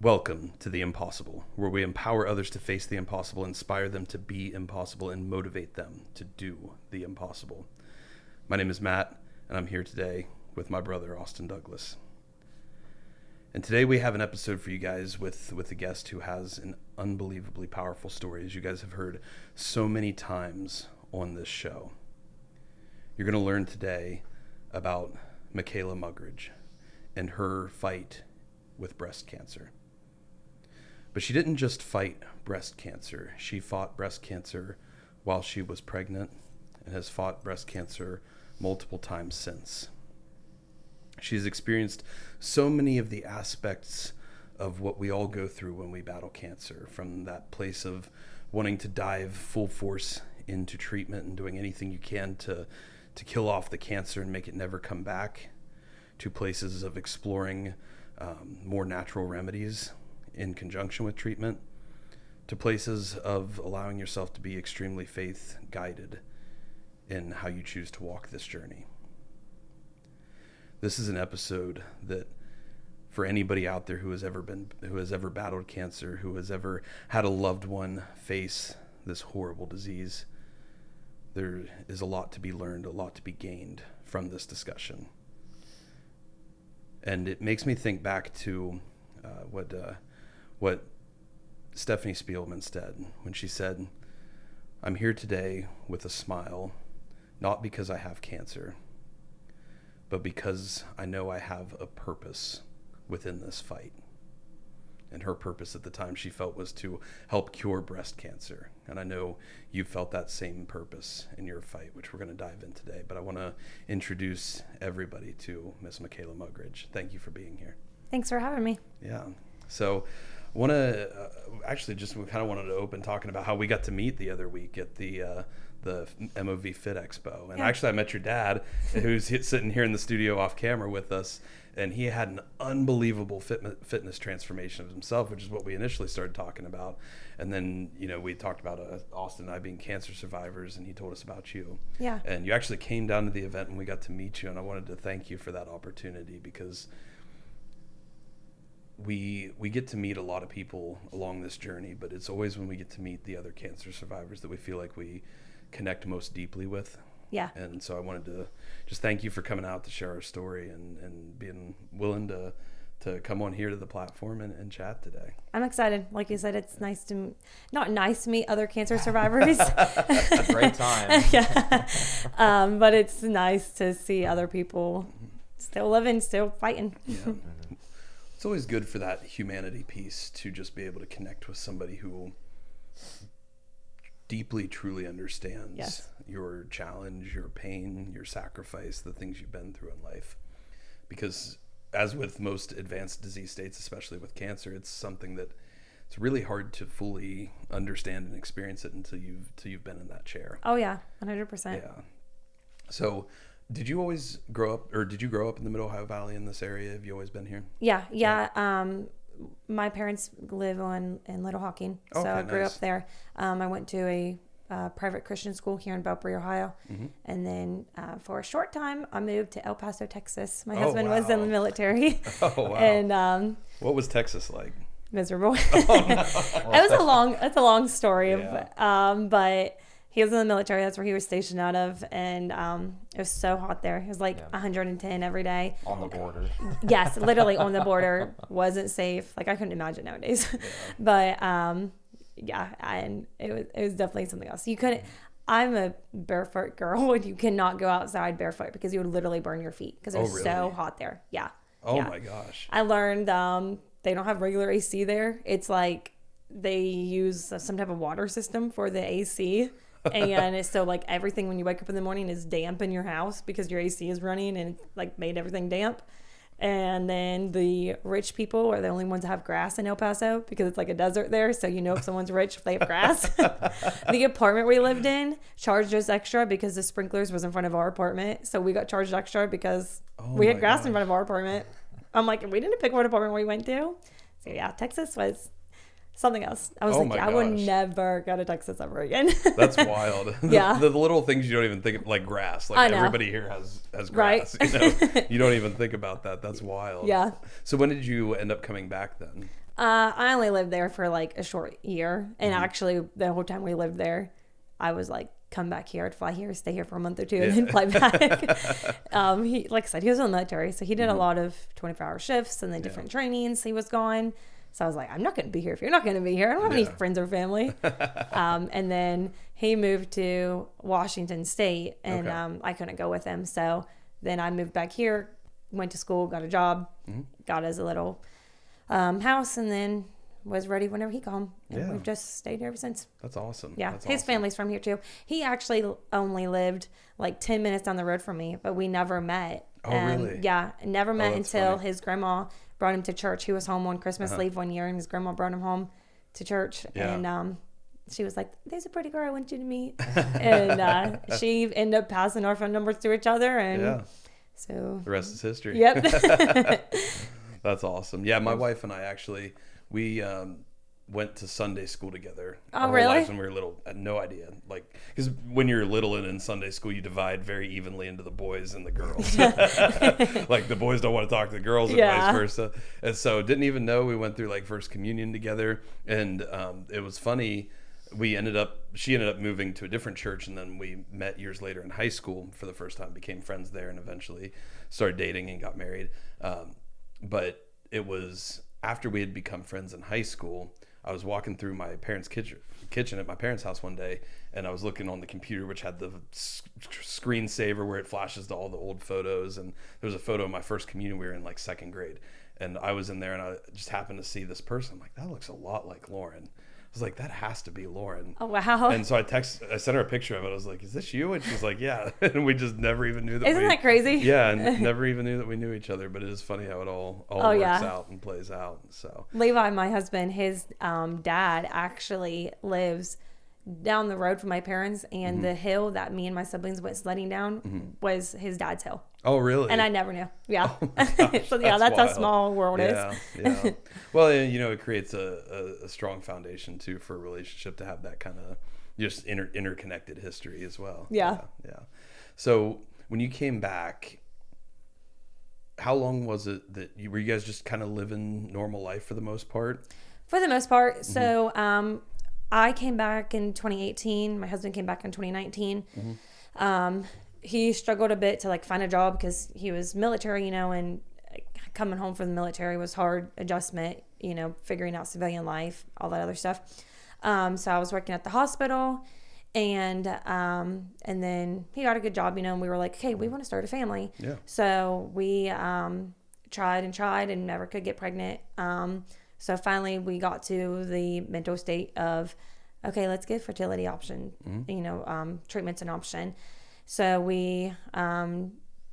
Welcome to The Impossible, where we empower others to face the impossible, inspire them to be impossible, and motivate them to do the impossible. My name is Matt, and I'm here today with my brother, Austin Douglas. And today we have an episode for you guys with a guest who has an unbelievably powerful story, as you guys have heard so many times on this show. You're going to learn today about Mikayla Mugrage and her fight with breast cancer. But she didn't just fight breast cancer. She fought breast cancer while she was pregnant and has fought breast cancer multiple times since. She's experienced so many of the aspects of what we all go through when we battle cancer, from that place of wanting to dive full force into treatment and doing anything you can to kill off the cancer and make it never come back, to places of exploring more natural remedies in conjunction with treatment, to places of allowing yourself to be extremely faith guided in how you choose to walk this journey. This is an episode that, for anybody out there who has ever battled cancer, who has ever had a loved one face this horrible disease, there is a lot to be learned, a lot to be gained from this discussion. And it makes me think back to what Stephanie Spielman said when she said, "I'm here today with a smile, not because I have cancer, but because I know I have a purpose within this fight." And her purpose at the time, she felt, was to help cure breast cancer. And I know you felt that same purpose in your fight, which we're going to dive in today. But I want to introduce everybody to Miss Mikayla Mugrage. Thank you for being here. Thanks for having me. Yeah. So I want to we kind of wanted to open talking about how we got to meet the other week at the MOV Fit Expo. And actually I met your dad, who's sitting here in the studio off camera with us. And he had an unbelievable fitness transformation of himself, which is what we initially started talking about. And then, we talked about Austin and I being cancer survivors, and he told us about you. Yeah. And you actually came down to the event and we got to meet you. And I wanted to thank you for that opportunity, because we get to meet a lot of people along this journey, but it's always when we get to meet the other cancer survivors that we feel like we connect most deeply with. Yeah. And so I wanted to just thank you for coming out to share our story and being willing to come on here to the platform and chat today. I'm excited. Like you said, it's not nice to meet other cancer survivors. A great time. Yeah. But it's nice to see other people still living, still fighting. Yeah. It's always good for that humanity piece to just be able to connect with somebody who deeply, truly understands your challenge, your pain, your sacrifice, the things you've been through in life. Because as with most advanced disease states, especially with cancer, it's something that it's really hard to fully understand and experience it until you've been in that chair. Oh yeah, 100%. Yeah. So did you always grow up in the Mid Ohio Valley in this area? Have you always been here? Yeah. My parents live in Little Hocking, so I grew up there. I went to a private Christian school here in Belpre, Ohio, and then for a short time I moved to El Paso, Texas. My husband was in the military. Oh wow! And what was Texas like? Miserable. Oh, no. It's a long story. Yeah. But he was in the military. That's where he was stationed out of, and it was so hot there. It was like 110 every day. On the border. Yes, literally on the border. Wasn't safe. Like I couldn't imagine nowadays. Yeah. But and it was definitely something else. You couldn't. I'm a barefoot girl, and you cannot go outside barefoot because you would literally burn your feet because it was so hot there. Yeah. Oh my gosh. I learned they don't have regular AC there. It's like they use some type of water system for the AC. And it's so like everything when you wake up in the morning is damp in your house because your AC is running and like made everything damp. And then the rich people are the only ones that have grass in El Paso because it's like a desert there. So if someone's rich, if they have grass. The apartment we lived in charged us extra because the sprinklers was in front of our apartment. So we got charged extra because we had grass in front of our apartment. I'm like, we didn't pick what apartment we went to. So yeah, Texas was something else. I was Oh like, my I will gosh. never go to Texas ever again. That's wild. Yeah. The little things you don't even think of, like grass. I Like know. everybody here has Right. grass. You know, you don't even think about that. That's wild. Yeah. So when did you end up coming back then? I only lived there for like a short year. And Mm-hmm. actually, the whole time we lived there, I was like, come back here, I'd fly here, stay here for a month or two, and then fly back. He, like I said, he was in the military. So he did a lot of 24-hour shifts and then different trainings. He was gone. So I was like, I'm not going to be here if you're not going to be here. I don't have any friends or family. And then he moved to Washington State, and I couldn't go with him. So then I moved back here, went to school, got a job, got us a little house, and then was ready whenever he called. And we've just stayed here ever since. That's awesome. Yeah, That's his awesome. family's from here too. He actually only lived like 10 minutes down the road from me, but we never met. Oh, really? Yeah, never met that's until funny. his grandma brought him to church. He was home on Christmas leave one year, and his grandma brought him home to church. Yeah. And she was like, "There's a pretty girl I want you to meet," and she ended up passing our phone numbers to each other, and Yeah. so The rest is history. yep. That's awesome. Yeah, my wife and I actually, we went to Sunday school together. Oh, our whole really? lives when we were little. I had no idea. Like, because when you're little and in Sunday school, you divide very evenly into the boys and the girls. Like, the boys don't want to talk to the girls and Yeah. vice versa. And so didn't even know we went through like first communion together. And it was funny. She ended up moving to a different church, and then we met years later in high school for the first time, became friends there, and eventually started dating and got married. But it was after we had become friends in high school, I was walking through my parents' kitchen at my parents' house one day, and I was looking on the computer, which had the screensaver where it flashes to all the old photos. And there was a photo of my first communion. We were in like second grade, and I was in there, and I just happened to see this person. I'm like, that looks a lot like Lauren. I was like, that has to be Lauren. Oh wow! And so I sent her a picture of it. I was like, is this you? And she's like, yeah. And we just never even knew that. Isn't that crazy? Yeah, and never even knew that we knew each other. But it is funny how it all works yeah. out and plays out. So Levi, my husband, his dad actually lives down the road from my parents, and the hill that me and my siblings went sledding down was his dad's hill. Oh, really? And I never knew. Yeah. Gosh, So yeah, that's how wild. small world Yeah, is. yeah. Well, it creates a strong foundation too for a relationship to have that kind of just interconnected history as well. Yeah. Yeah. So when you came back, how long was it that were you guys just kind of living normal life for the most part? For the most part. So I came back in 2018. My husband came back in 2019. He struggled a bit to like find a job because he was military, and coming home from the military was hard adjustment, figuring out civilian life, all that other stuff. So I was working at the hospital, and then he got a good job, and we were like, okay, we want to start a family. Yeah. So we tried and never could get pregnant. So finally we got to the mental state of, okay, let's get fertility option, treatment's an option. So we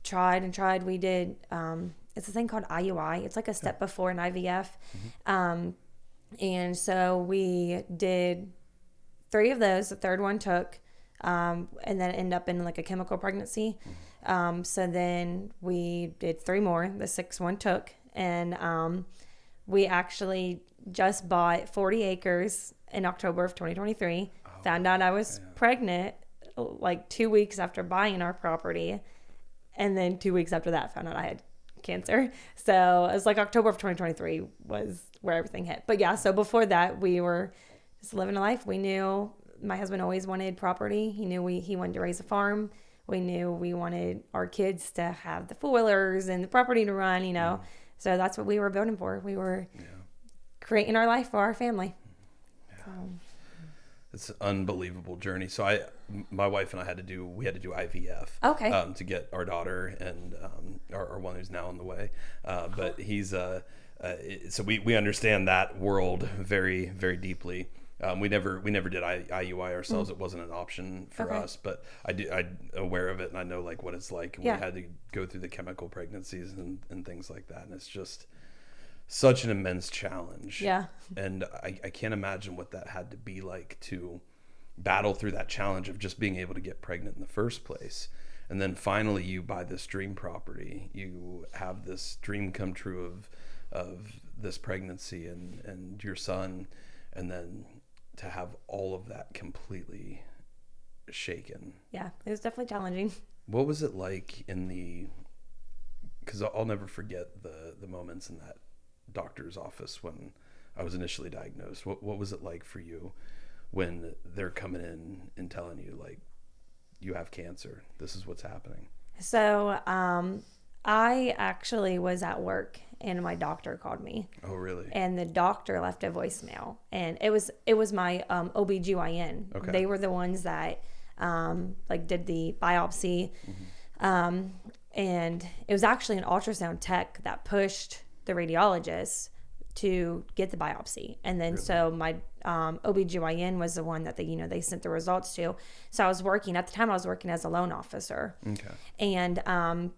tried and tried. We did, it's a thing called IUI. It's like a step before an IVF. And so we did 3 of those. The third one took, and then ended up in like a chemical pregnancy. So then we did 3 more. The 6th one took. And we actually just bought 40 acres in October of 2023. Found out I was pregnant like 2 weeks after buying our property, and then 2 weeks after that found out I had cancer. So it was like October of 2023 was where everything hit. But yeah, so before that we were just living a life. We knew my husband always wanted property. He knew he wanted to raise a farm. We knew we wanted our kids to have the 4-wheelers and the property to run, So that's what we were building for. We were creating our life for our family. So. It's an unbelievable journey. So my wife and I had to do IVF. Okay. To get our daughter and our one who's now on the way. But he's so we understand that world very, very deeply. We never did IUI ourselves. It wasn't an option for us, but I'm aware of it, and I know like what it's like. And we had to go through the chemical pregnancies and things like that, and it's just such an immense challenge. Yeah. And I can't imagine what that had to be like to battle through that challenge of just being able to get pregnant in the first place. And then finally you buy this dream property. You have this dream come true of this pregnancy and your son. and then to have all of that completely shaken. Yeah, it was definitely challenging. What was it like because I'll never forget the moments in that doctor's office when I was initially diagnosed. What was it like for you when they're coming in and telling you, like, you have cancer, this is what's happening? So I actually was at work and my doctor called me. Oh, really? And the doctor left a voicemail, and it was my OBGYN. Okay. They were the ones that like did the biopsy. And it was actually an ultrasound tech that pushed the radiologist to get the biopsy. And then so my OBGYN was the one that they sent the results to. So at the time I was working as a loan officer. Okay. And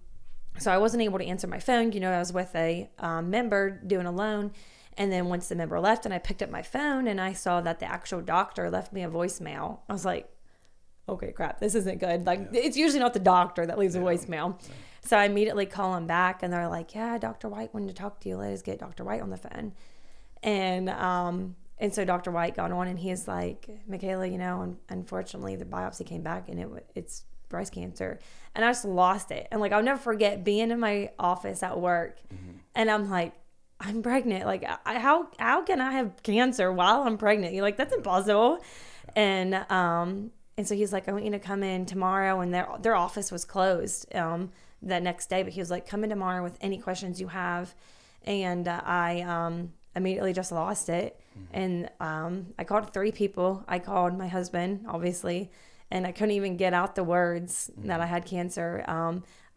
so I wasn't able to answer my phone. I was with a member doing a loan. And then once the member left and I picked up my phone and I saw that the actual doctor left me a voicemail, I was like, okay, crap, this isn't good. Like, it's usually not the doctor that leaves a voicemail. Yeah. So I immediately call them back and they're like, yeah, Dr. White wanted to talk to you. Let us get Dr. White on the phone. And so Dr. White got on and he's like, Mikayla, unfortunately the biopsy came back and it's breast cancer. And I just lost it. And like, I'll never forget being in my office at work and I'm like, I'm pregnant. Like, how can I have cancer while I'm pregnant? You're like, that's impossible. And so he's like, I want you to come in tomorrow. And their office was closed that next day. But he was like, come in tomorrow with any questions you have. And I immediately just lost it. And I called 3 people. I called my husband, obviously. And I couldn't even get out the words that I had cancer.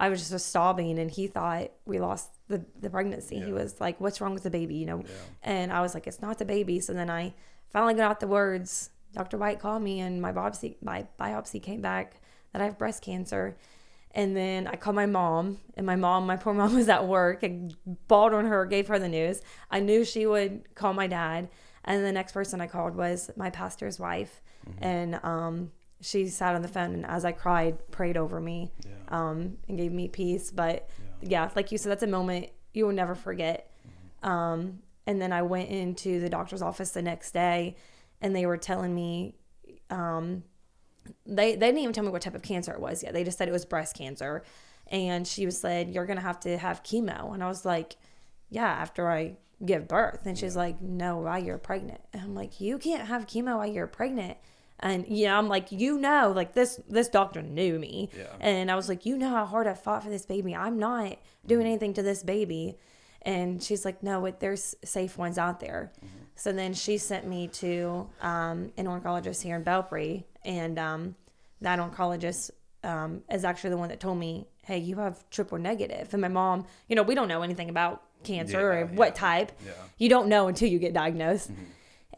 I was just sobbing. And he thought we lost the pregnancy. He was like, what's wrong with the baby? Yeah. And I was like, it's not the baby. So then I finally got out the words. Dr. White called me and my biopsy came back that I have breast cancer. And then I called my mom, and my poor mom was at work. I bawled on her, gave her the news. I knew she would call my dad. And the next person I called was my pastor's wife. And she sat on the phone and as I cried, prayed over me and gave me peace. But yeah, like you said, that's a moment you will never forget. And then I went into the doctor's office the next day and they were telling me, they didn't even tell me what type of cancer it was yet. They just said it was breast cancer. And she said, you're going to have chemo. And I was like, yeah, after I give birth. And she's like, no, while you're pregnant. And I'm like, you can't have chemo while you're pregnant. And I'm like, like this doctor knew me. Yeah. And I was like, how hard I fought for this baby. I'm not doing anything to this baby. And she's like, no, there's safe ones out there. So then she sent me to an oncologist here in Belpre. And that oncologist is actually the one that told me, hey, you have triple negative. And my mom, we don't know anything about cancer or what type. Yeah. You don't know until you get diagnosed.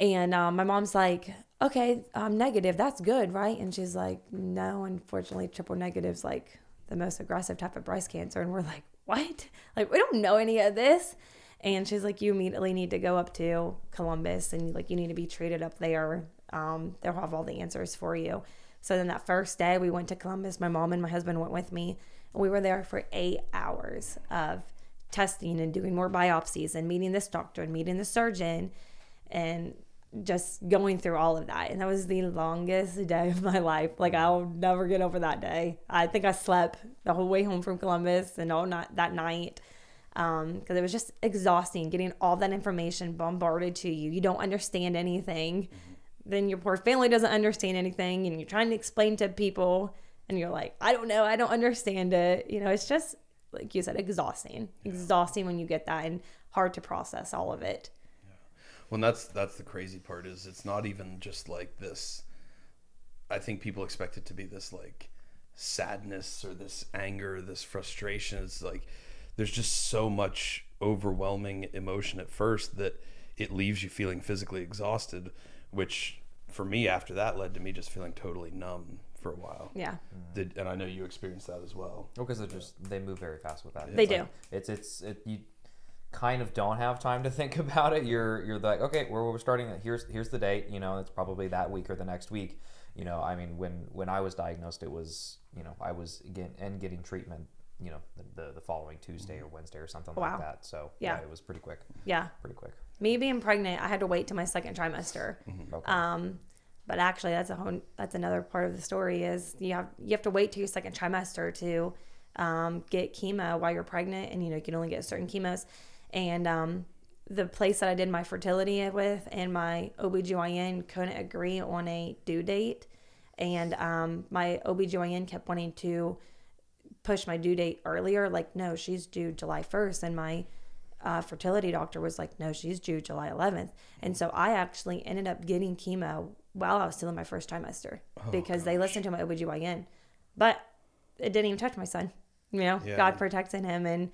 And my mom's like, okay, negative, that's good, right? And she's like, no, unfortunately, triple negative's like the most aggressive type of breast cancer. And we're like, what? Like, we don't know any of this. And she's like, you immediately need to go up to Columbus and like, you need to be treated up there. They'll have all the answers for you. So then that first day we went to Columbus, my mom and my husband went with me. And we were there for 8 hours of testing and doing more biopsies and meeting this doctor and meeting the surgeon and just going through all of that. And that was the longest day of my life. Like, I'll never get over that day. I think I slept the whole way home from Columbus and all night that night because it was just exhausting getting all that information bombarded to you. You don't understand anything. Then your poor family doesn't understand anything and you're trying to explain to people and you're like, I don't know, I don't understand it. It's just, like you said, exhausting when you get that and hard to process all of it. Well, that's the crazy part is it's not even just like this. I think people expect it to be this like sadness or this anger, this frustration. It's like there's just so much overwhelming emotion at first that it leaves you feeling physically exhausted, which for me after that led to me just feeling totally numb for a while. Yeah. And I know you experienced that as well. Well, because they move very fast with that. They do. You kind of don't have time to think about it. You're like, okay, we're starting. Here's the date. It's probably that week or the next week. I mean, when I was diagnosed, it was I was getting treatment. The following Tuesday or Wednesday or something like that. So yeah, it was pretty quick. Yeah, pretty quick. Me being pregnant, I had to wait till my second trimester. Okay. But actually, that's another part of the story is you have to wait till your second trimester to get chemo while you're pregnant, and you can only get certain chemos. And the place that I did my fertility with and my OBGYN couldn't agree on a due date, and my OBGYN kept wanting to push my due date earlier. Like, no, she's due July 1st, and my fertility doctor was like, no, she's due July 11th. And so I actually ended up getting chemo while I was still in my first trimester because they listened to my OBGYN. But it didn't even touch my son. God protected him. And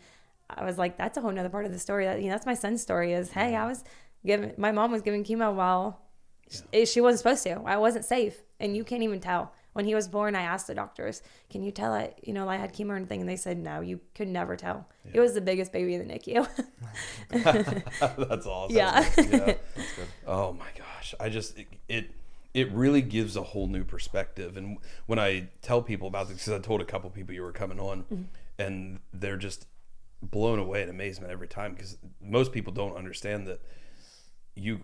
I was like, that's a whole nother part of the story. That's my son's story is, hey, my mom was giving chemo while she wasn't supposed to. I wasn't safe. And you can't even tell. When he was born, I asked the doctors, can you tell I had chemo or anything? And they said, no, you could never tell. Yeah. It was the biggest baby in the NICU. That's awesome. Yeah. That's good. Oh my gosh. It really gives a whole new perspective. And when I tell people about this, because I told a couple people you were coming on, and they're just blown away in amazement every time, because most people don't understand that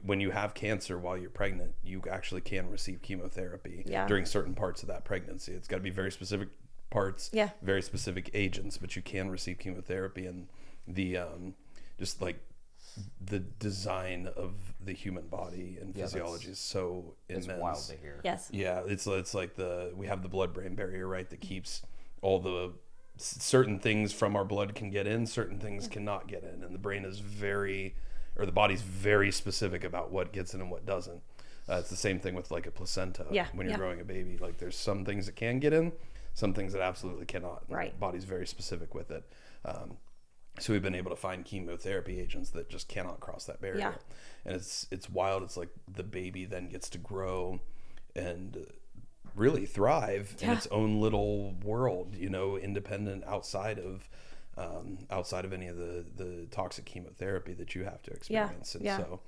when you have cancer while you're pregnant, you actually can receive chemotherapy during certain parts of that pregnancy. It's got to be very specific parts, very specific agents, but you can receive chemotherapy. And the just like the design of the human body and physiology is so immense. It's wild to hear. Yes. Yeah, it's like we have the blood-brain barrier, right, that keeps all the certain things from our blood can get in, certain things cannot get in, and the brain is the body's very specific about what gets in and what doesn't. It's the same thing with like a placenta. When you're growing a baby, like there's some things that can get in, some things that absolutely cannot. Right. The body's very specific with it. So we've been able to find chemotherapy agents that just cannot cross that barrier. Yeah. And it's wild. It's like the baby then gets to grow and really thrive in its own little world, independent outside of any of the toxic chemotherapy that you have to experience. So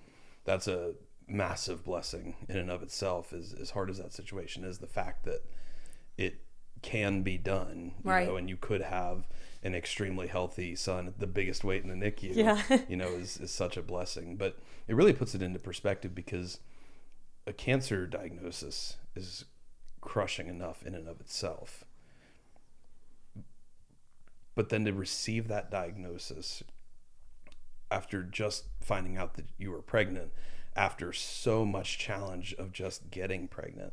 that's a massive blessing in and of itself. As hard as that situation is, the fact that it can be done, and you could have an extremely healthy son at the biggest weight in the NICU, is such a blessing. But it really puts it into perspective, because a cancer diagnosis is crushing enough in and of itself. But then to receive that diagnosis after just finding out that you were pregnant, after so much challenge of just getting pregnant,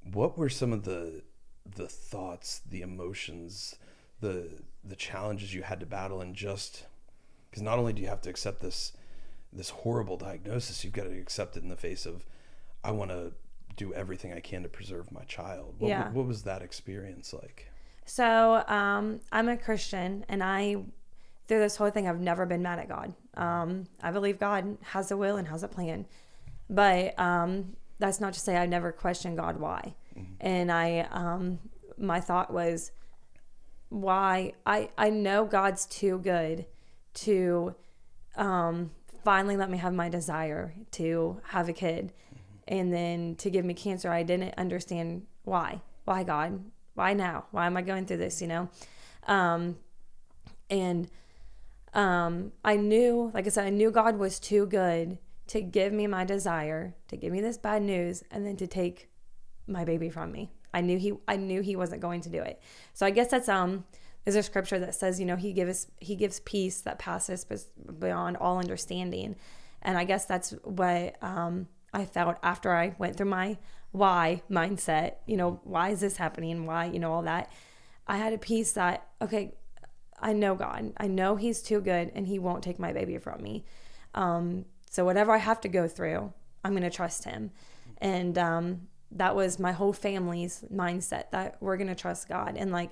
what were some of the thoughts, the emotions, the challenges you had to battle? And just because not only do you have to accept this horrible diagnosis, you've got to accept it in the face of, I want to do everything I can to preserve my child. What was that experience like? So I'm a Christian, and through this whole thing, I've never been mad at God. I believe God has a will and has a plan, but that's not to say I never questioned God why. And my thought was, why? I know God's too good to finally let me have my desire to have a kid, and then to give me cancer. I didn't understand why. Why, God? Why now? Why am I going through this? I knew, like I said, I knew God was too good to give me my desire, to give me this bad news, and then to take my baby from me. I knew he wasn't going to do it. So I guess that's there's a scripture that says, he gives peace that passes beyond all understanding. And I guess that's what I felt after I went through my why mindset. Why is this happening? Why, all that. I had a peace that, okay, I know God. I know he's too good and he won't take my baby from me. So whatever I have to go through, I'm going to trust him. And that was my whole family's mindset, that we're going to trust God. And like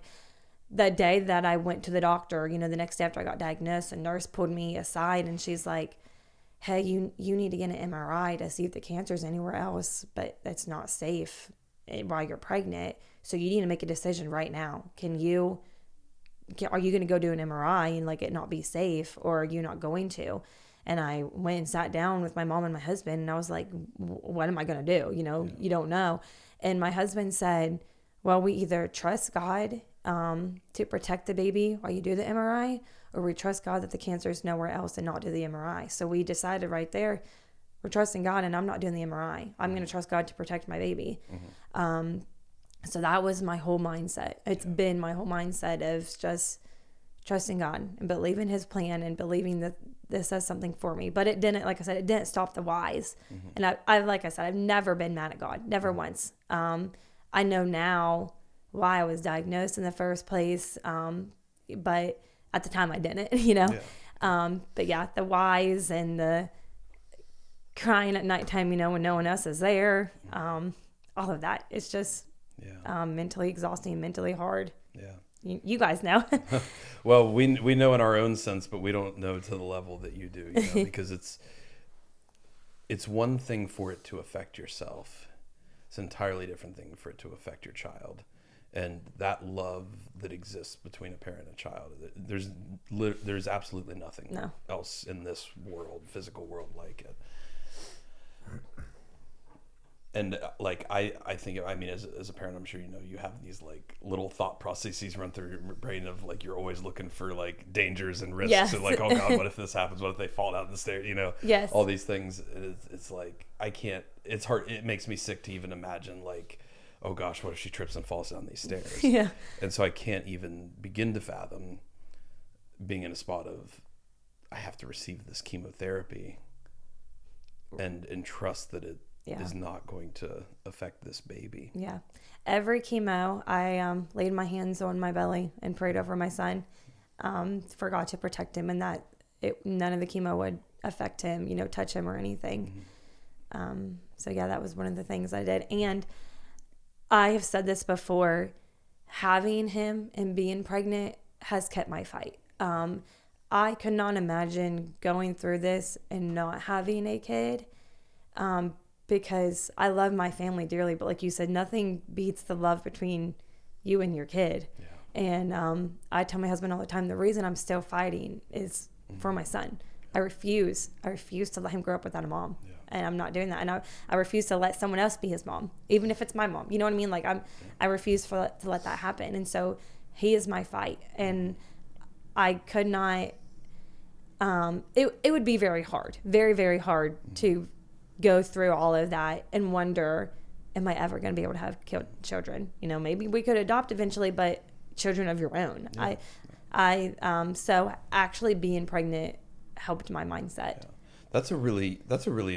the day that I went to the doctor, the next day after I got diagnosed, a nurse pulled me aside and she's like, hey, you need to get an MRI to see if the cancer's anywhere else, but it's not safe while you're pregnant. So you need to make a decision right now. Are you going to go do an MRI and like it not be safe, or are you not going to? And I went and sat down with my mom and my husband, and I was like, what am I going to do? You don't know. And my husband said, well, we either trust God to protect the baby while you do the MRI, or we trust God that the cancer is nowhere else and not do the MRI. So we decided right there, we're trusting God and I'm not doing the MRI. I'm going to trust God to protect my baby. So that was my whole mindset. It's been my whole mindset of just trusting God and believing his plan and believing that this has something for me. But it didn't, like I said, it didn't stop the whys. And I like I said, I've never been mad at God, never once. I know now why I was diagnosed in the first place. But at the time I didn't, you know? But yeah, the whys and the crying at nighttime, you know, when no one else is there, all of that, it's just mentally exhausting, mentally hard. You guys know. Well, we know in our own sense, but we don't know to the level that you do, you know, because it's one thing for it to affect yourself. It's an entirely different thing for it to affect your child. And that love that exists between a parent and a child, there's absolutely nothing else in this world, physical world, like it. And like I think, I mean, as a parent, I'm sure you know, you have these like little thought processes run through your brain of like you're always looking for like dangers and risks and like, oh God, what if this happens? What if they fall down the stairs? You know, all these things. It's like I can't. It's hard. It makes me sick to even imagine like, oh gosh, what if she trips and falls down these stairs? And so I can't even begin to fathom being in a spot of I have to receive this chemotherapy and trust that it is not going to affect this baby. Every chemo, I laid my hands on my belly and prayed over my son, for God to protect him and that none of the chemo would affect him, you know, touch him or anything. So yeah, that was one of the things I did. And I have said this before, having him and being pregnant has kept my fight. I could not imagine going through this and not having a kid, because I love my family dearly, but like you said, nothing beats the love between you and your kid. And I tell my husband all the time, the reason I'm still fighting is for my son. I refuse to let him grow up without a mom. And I'm not doing that. And I refuse to let someone else be his mom, even if it's my mom. You know what I mean? Like I refuse to let that happen. And so he is my fight. And I could not, it would be very hard, very, very hard to go through all of that and wonder, am I ever going to be able to have children? You know, maybe we could adopt eventually, but children of your own. So actually being pregnant helped my mindset. That's a really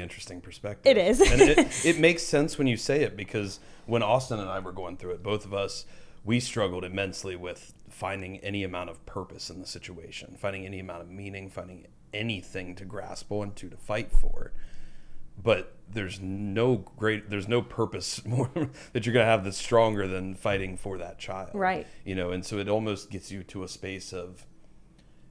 interesting perspective. It is. And it makes sense when you say it, because when Austin and I were going through it, both of us, we struggled immensely with finding any amount of purpose in the situation, finding any amount of meaning, finding anything to grasp onto, to fight for. But there's no purpose more that you're going to have that's stronger than fighting for that child. Right. You know, and so it almost gets you to a space of,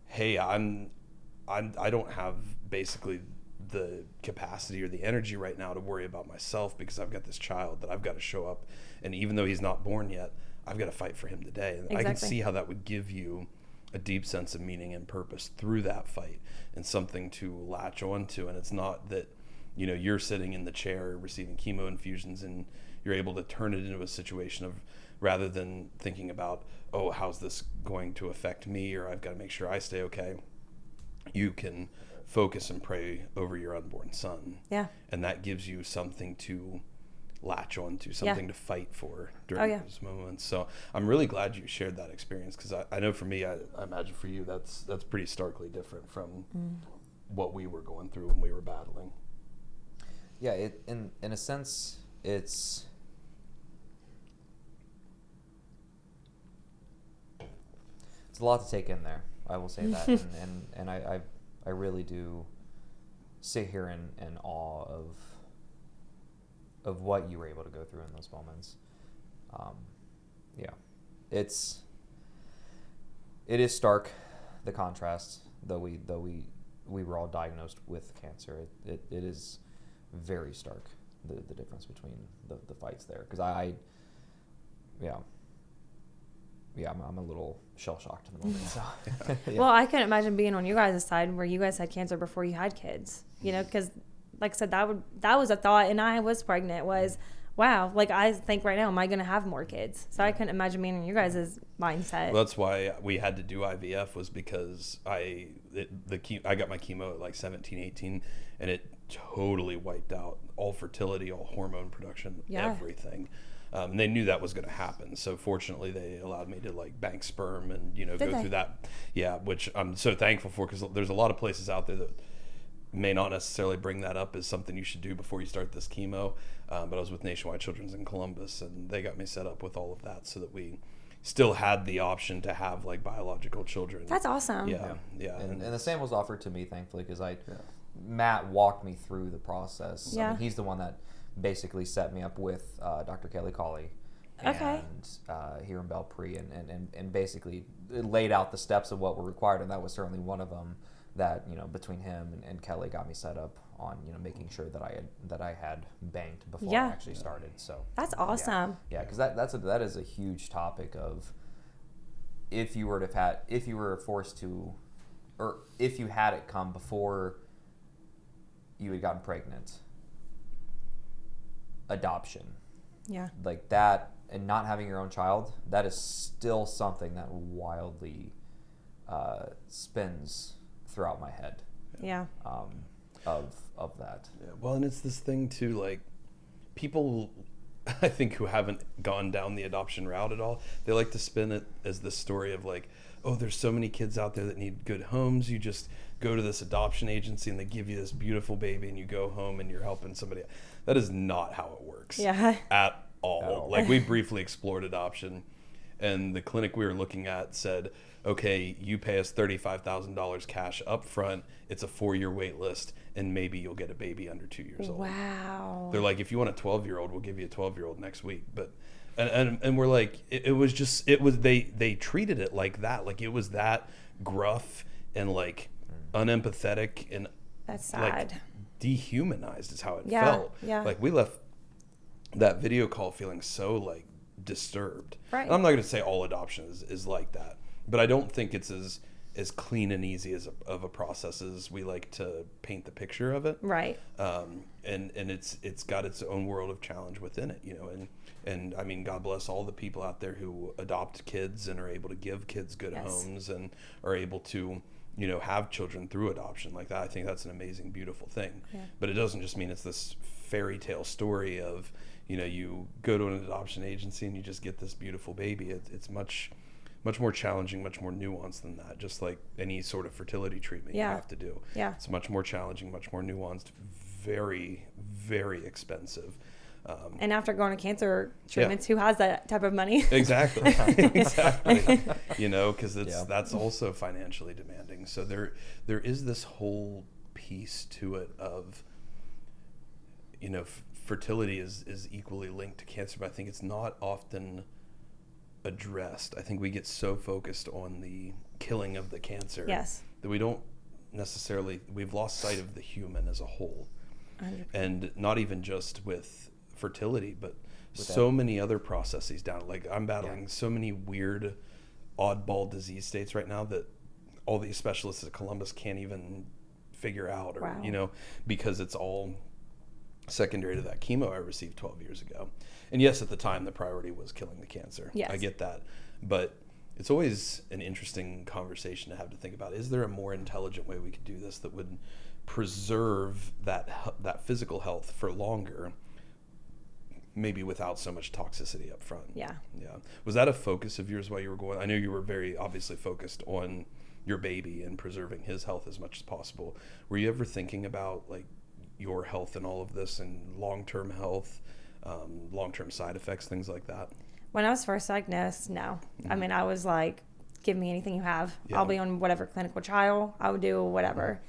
hey, I don't have basically the capacity or the energy right now to worry about myself, because I've got this child that I've got to show up. And even though he's not born yet, I've got to fight for him today. And I can see how that would give you a deep sense of meaning and purpose through that fight and something to latch onto. And it's not that, you know, you're sitting in the chair receiving chemo infusions and you're able to turn it into a situation of, rather than thinking about, oh, how's this going to affect me, or I've got to make sure I stay okay, you can focus and pray over your unborn son. And that gives you something to latch onto, something to fight for during those moments. So I'm really glad you shared that experience, because I know for me, I imagine for you, that's pretty starkly different from what we were going through when we were battling. Yeah, in a sense, it's a lot to take in there. I will say that, and I really do sit here in awe of what you were able to go through in those moments. It is stark, the contrast, though we were all diagnosed with cancer. It is very stark, the difference between the fights there, because I'm a little shell-shocked in the moment. So. Well, I couldn't imagine being on you guys' side where you guys had cancer before you had kids, you know, because like I said, that was a thought, and I was pregnant, was wow, like I think right now, am I going to have more kids? So I couldn't imagine being in your guys' mindset. Well, that's why we had to do IVF, was because I got my chemo at like 17, 18, and it totally wiped out all fertility, all hormone production, everything. And they knew that was going to happen. So fortunately, they allowed me to like bank sperm and, go through that. Yeah, which I'm so thankful for, because there's a lot of places out there that may not necessarily bring that up as something you should do before you start this chemo. But I was with Nationwide Children's in Columbus, and they got me set up with all of that so that we still had the option to have like biological children. That's awesome. Yeah. And the same was offered to me, thankfully, because Matt walked me through the process. Yeah. I mean, he's the one that basically set me up with Dr. Kelly Colley and here in Belpre, and basically laid out the steps of what were required, and that was certainly one of them. That between him and Kelly got me set up on making sure that I had banked before I actually started. So that's awesome. Yeah, because that is a huge topic of if you were forced to, or if you had it come before you had gotten pregnant, adoption. Yeah. Like that, and not having your own child, that is still something that wildly spins throughout my head. Yeah. Of that. Yeah. Well, and it's this thing too, like people, I think, who haven't gone down the adoption route at all, they like to spin it as this story of like, oh, there's so many kids out there that need good homes. You just go to this adoption agency and they give you this beautiful baby and you go home and you're helping somebody. That is not how it works. Yeah. At all. Like we briefly explored adoption, and the clinic we were looking at said, okay, you pay us $35,000 cash up front. It's a 4-year wait list, and maybe you'll get a baby under 2 years old. Wow. They're like, if you want a 12-year-old, we'll give you a 12-year-old next week. But and we're like, it was they treated it like that, like it was that gruff and like unempathetic and that's sad. Like dehumanized is how it Yeah, felt. yeah. Like we left that video call feeling so like disturbed. Right. And I'm not going to say all adoption is like that, but I don't think it's as clean and easy of a process as we like to paint the picture of it. Right. And it's got its own world of challenge within it, and I mean, God bless all the people out there who adopt kids and are able to give kids good homes and are able to, have children through adoption like that. I think that's an amazing, beautiful thing. Yeah. But it doesn't just mean it's this fairy tale story of, you go to an adoption agency and you just get this beautiful baby. It's much more challenging, much more nuanced than that, just like any sort of fertility treatment you have to do. Yeah. It's much more challenging, much more nuanced, very, very expensive. And after going to cancer treatments, who has that type of money? Exactly. Because that's also financially demanding. So there is this whole piece to it of, fertility is equally linked to cancer, but I think it's not often addressed. I think we get so focused on the killing of the cancer that we don't necessarily, we've lost sight of the human as a whole. 100%. And not even just with fertility, but with so many other processes down. Like I'm battling so many weird oddball disease states right now that all these specialists at Columbus can't even figure out, or because it's all secondary to that chemo I received 12 years ago. And yes, at the time the priority was killing the cancer. Yes. I get that. But it's always an interesting conversation to have to think about. Is there a more intelligent way we could do this that would preserve that physical health for longer, maybe without so much toxicity up front? Yeah. Was that a focus of yours while you were going? I know you were very obviously focused on your baby and preserving his health as much as possible. Were you ever thinking about like your health and all of this, and long-term health, long-term side effects, things like that? When I was first diagnosed, no. Mm-hmm. I mean, I was like, give me anything you have. I'll be on whatever clinical trial. I would do whatever.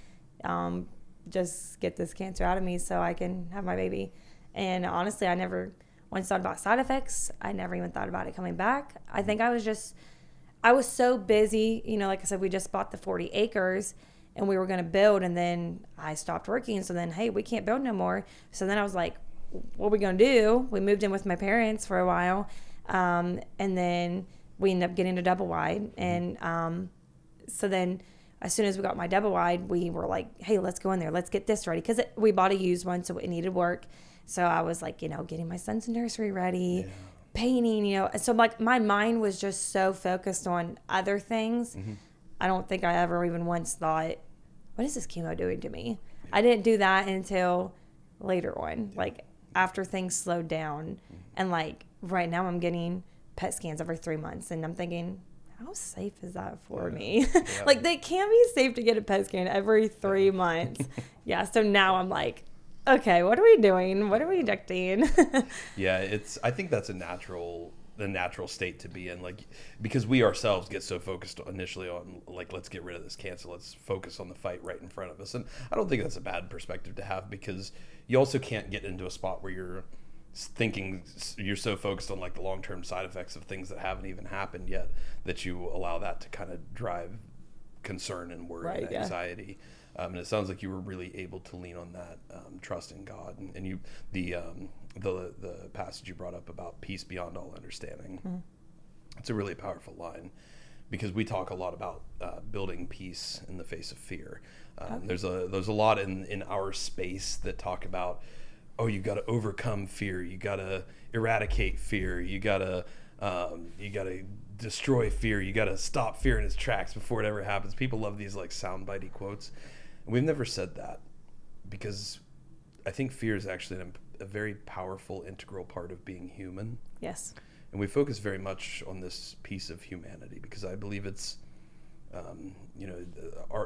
Just get this cancer out of me so I can have my baby. And honestly, I never once thought about side effects. I never even thought about it coming back. I think I was so busy. Like I said, we just bought the 40 acres and we were going to build, and then I stopped working. So then, hey, we can't build no more. So then I was like, what are we going to do? We moved in with my parents for a while. And then we ended up getting a double wide. And so then as soon as we got my double wide, we were like, hey, let's go in there. Let's get this ready. Because we bought a used one, so it needed work. So I was like, getting my son's nursery ready, painting, So like my mind was just so focused on other things. I don't think I ever even once thought, what is this chemo doing to me? I didn't do that until later on, like after things slowed down. And like right now I'm getting PET scans every 3 months, and I'm thinking, how safe is that for me? Like they can't be safe to get a PET scan every 3 months. So now I'm like, okay, what are we doing? What are we injecting? I think that's the natural state to be in, like, because we ourselves get so focused initially on like, let's get rid of this cancer, let's focus on the fight right in front of us. And I don't think that's a bad perspective to have, because you also can't get into a spot where you're thinking, you're so focused on like the long-term side effects of things that haven't even happened yet, that you allow that to kind of drive concern and worry and anxiety. And it sounds like you were really able to lean on that trust in God, and you the passage you brought up about peace beyond all understanding. It's a really powerful line, because we talk a lot about building peace in the face of fear. There's a lot in our space that talk about, oh, you got to overcome fear, you got to eradicate fear, you got to destroy fear, you got to stop fear in its tracks before it ever happens. People love these like soundbitey quotes. And we've never said that, because I think fear is actually a very powerful, integral part of being human. Yes. And we focus very much on this piece of humanity, because I believe it's,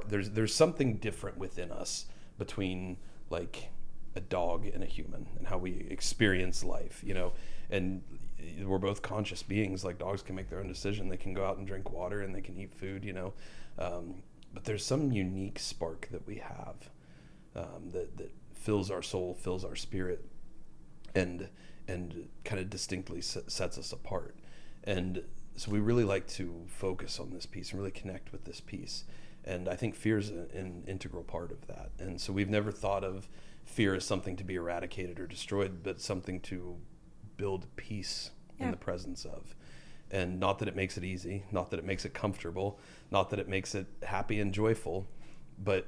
there's something different within us between like a dog and a human, and how we experience life, and we're both conscious beings. Like dogs can make their own decision. They can go out and drink water, and they can eat food, but there's some unique spark that we have that fills our soul, fills our spirit, and kind of distinctly sets us apart. And so we really like to focus on this piece and really connect with this piece. And I think fear is an integral part of that. And so we've never thought of fear as something to be eradicated or destroyed, but something to build peace in the presence of. And not that it makes it easy, not that it makes it comfortable, not that it makes it happy and joyful, but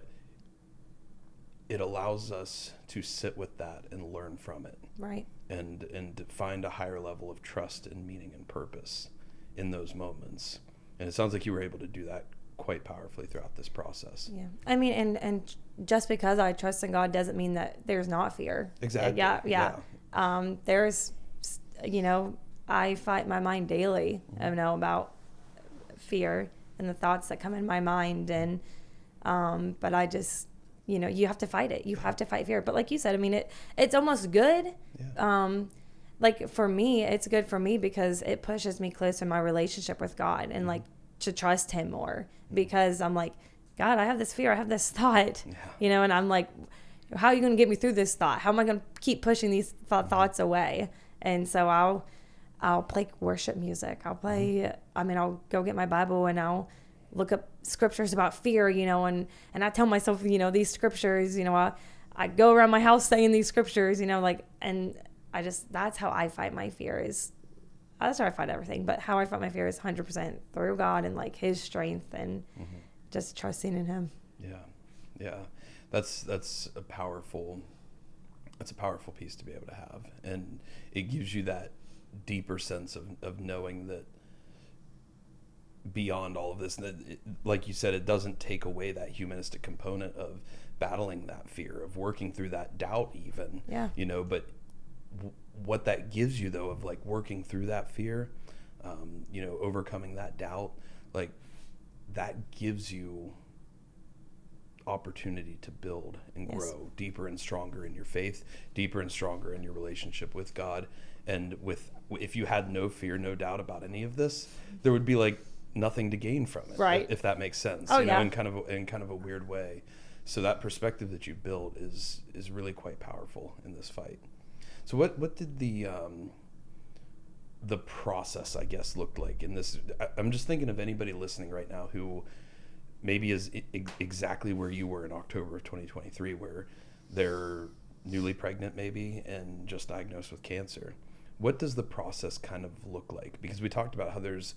it allows us to sit with that and learn from it. Right. And find a higher level of trust and meaning and purpose in those moments. And it sounds like you were able to do that quite powerfully throughout this process. Yeah. I mean, and just because I trust in God doesn't mean that there's not fear. Exactly. Yeah. There's, I fight my mind daily, about fear and the thoughts that come in my mind. And, but I just, you have to fight it. You have to fight fear. But like you said, I mean, it's almost good. Yeah. Like for me, it's good for me because it pushes me closer in my relationship with God, and like to trust him more, because I'm like, God, I have this fear. I have this thought, and I'm like, how are you going to get me through this thought? How am I going to keep pushing these thoughts away? And so I'll play worship music. I'll go get my Bible and I'll look up scriptures about fear, and I tell myself, these scriptures, I go around my house saying these scriptures, and that's how I fight my fear. That's how I fight everything, but how I fight my fear is 100% through God and like his strength and just trusting in him. Yeah. That's a powerful piece to be able to have. And it gives you that deeper sense of knowing that beyond all of this, like you said, it doesn't take away that humanistic component of battling that fear, of working through that doubt even, but what that gives you though, of like working through that fear, overcoming that doubt, like that gives you opportunity to build and grow deeper and stronger in your faith, deeper and stronger in your relationship with God. And if you had no fear, no doubt about any of this, there would be like nothing to gain from it, right? If that makes sense, in kind of a weird way. So that perspective that you build is really quite powerful in this fight. So what did the process, I guess, look like in this? I'm just thinking of anybody listening right now who maybe is exactly where you were in October of 2023, where they're newly pregnant maybe and just diagnosed with cancer. What does the process kind of look like? Because we talked about how there's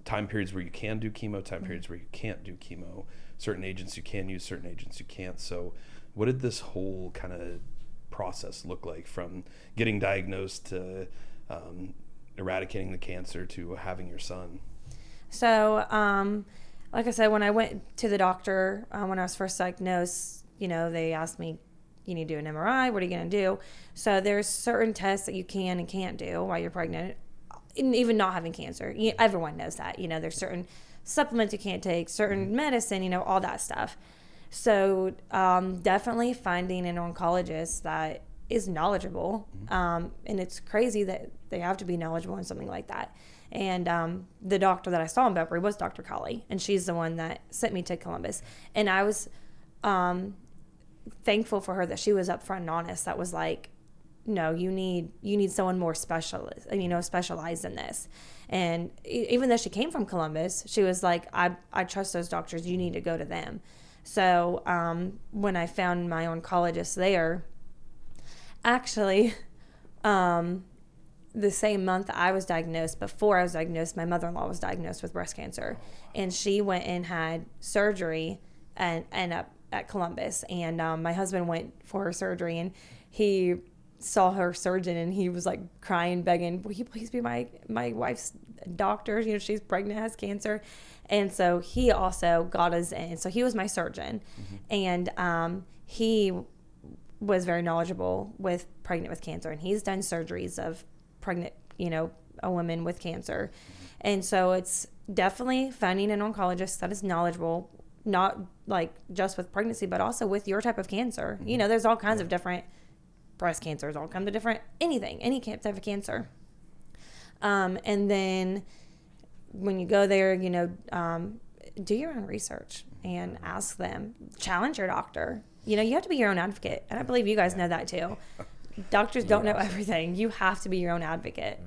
time periods where you can do chemo, time periods where you can't do chemo. certain agents you can use, certain agents you can't. So what did this whole kind of process look like from getting diagnosed to eradicating the cancer to having your son? So, like I said, when I went to the doctor, when I was first diagnosed, they asked me, you need to do an MRI. What are you going to do? So there's certain tests that you can and can't do while you're pregnant, and even not having cancer. Everyone knows that. There's certain supplements you can't take, certain medicine, all that stuff. So definitely finding an oncologist that is knowledgeable. And it's crazy that they have to be knowledgeable in something like that. And the doctor that I saw in Belpre was Dr. Colley, and she's the one that sent me to Columbus. And I was thankful for her that she was upfront and honest. That was like, no, you need someone more specialized in this. And even though she came from Columbus, she was like, I trust those doctors. You need to go to them. So when I found my oncologist there, actually, the same month I was diagnosed, before I was diagnosed, my mother-in-law was diagnosed with breast cancer, and she went and had surgery and up at Columbus. And my husband went for her surgery, and he saw her surgeon, and he was like crying, begging, will you please be my wife's doctor? She's pregnant, has cancer. And so he also got us in. So he was my surgeon. And he was very knowledgeable with pregnant with cancer, and he's done surgeries of pregnant, a woman with cancer. And so it's definitely finding an oncologist that is knowledgeable, not like just with pregnancy, but also with your type of cancer. There's all kinds of different breast cancers, all kinds of different any type of cancer. And then when you go there, do your own research and ask them, challenge your doctor. You have to be your own advocate. And I believe you guys know that too. Doctors don't know everything. You have to be your own advocate.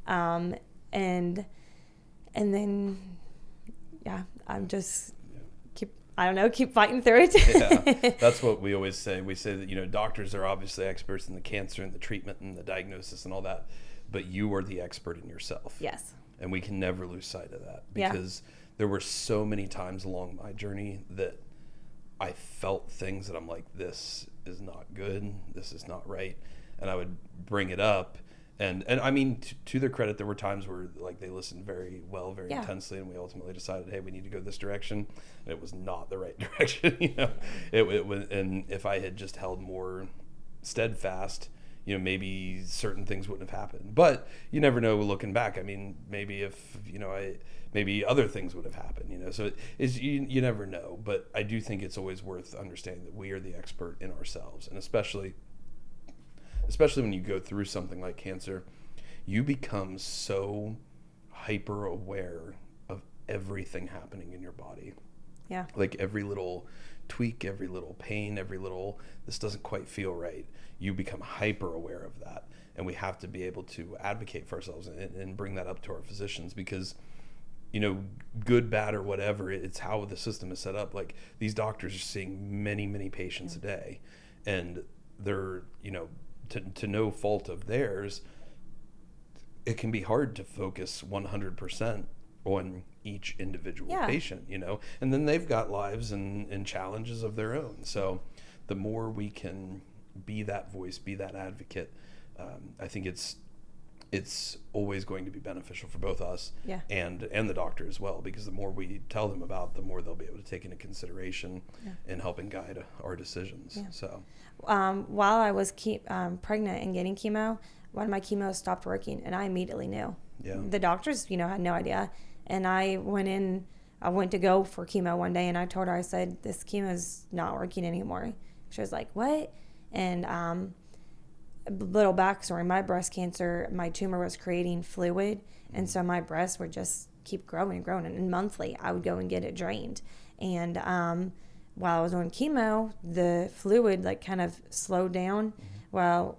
And then, I'm just keep fighting through it. That's what we always say. We say that, doctors are obviously experts in the cancer and the treatment and the diagnosis and all that, but you are the expert in yourself. Yes. And we can never lose sight of that, because there were so many times along my journey that I felt things that I'm like, this is not good, this is not right, and I would bring it up, and I mean, to their credit, there were times where like they listened very well, very intensely, and we ultimately decided, hey, we need to go this direction, and it was not the right direction. It was, and if I had just held more steadfast, maybe certain things wouldn't have happened. But you never know looking back. I mean, maybe if maybe other things would have happened, so you never know. But I do think it's always worth understanding that we are the expert in ourselves, and especially when you go through something like cancer, you become so hyper aware of everything happening in your body. Yeah. Like every little tweak, every little pain, every little, this doesn't quite feel right. You become hyper aware of that. And we have to be able to advocate for ourselves and bring that up to our physicians, because good, bad, or whatever, it's how the system is set up. Like, these doctors are seeing many, many patients a day, and they're, to no fault of theirs, it can be hard to focus 100% on each individual patient, and then they've got lives and challenges of their own. So the more we can be that voice, be that advocate, I think it's always going to be beneficial for both us and the doctor as well, because the more we tell them about, the more they'll be able to take into consideration in helping guide our decisions. So while I was pregnant and getting chemo, one of my chemos stopped working, and I immediately knew. The doctors had no idea. And I went to go for chemo one day, and I told her, I said, this chemo is not working anymore. She was like, what? And little backstory, my breast cancer, my tumor was creating fluid, and so my breasts would just keep growing and growing, and monthly I would go and get it drained. And while I was on chemo, the fluid like kind of slowed down. Well,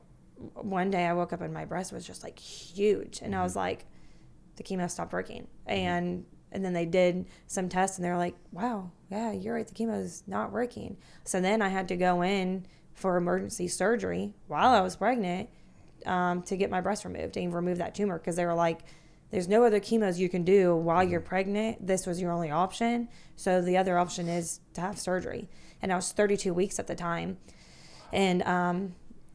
one day I woke up and my breast was just like huge, and I was like, the chemo stopped working. And then they did some tests, and they're like, wow, yeah, you're right, the chemo is not working. So then I had to go in for emergency surgery while I was pregnant to get my breast removed and remove that tumor, because they were like, there's no other chemos you can do while you're pregnant. This was your only option. So the other option is to have surgery. And I was 32 weeks at the time. And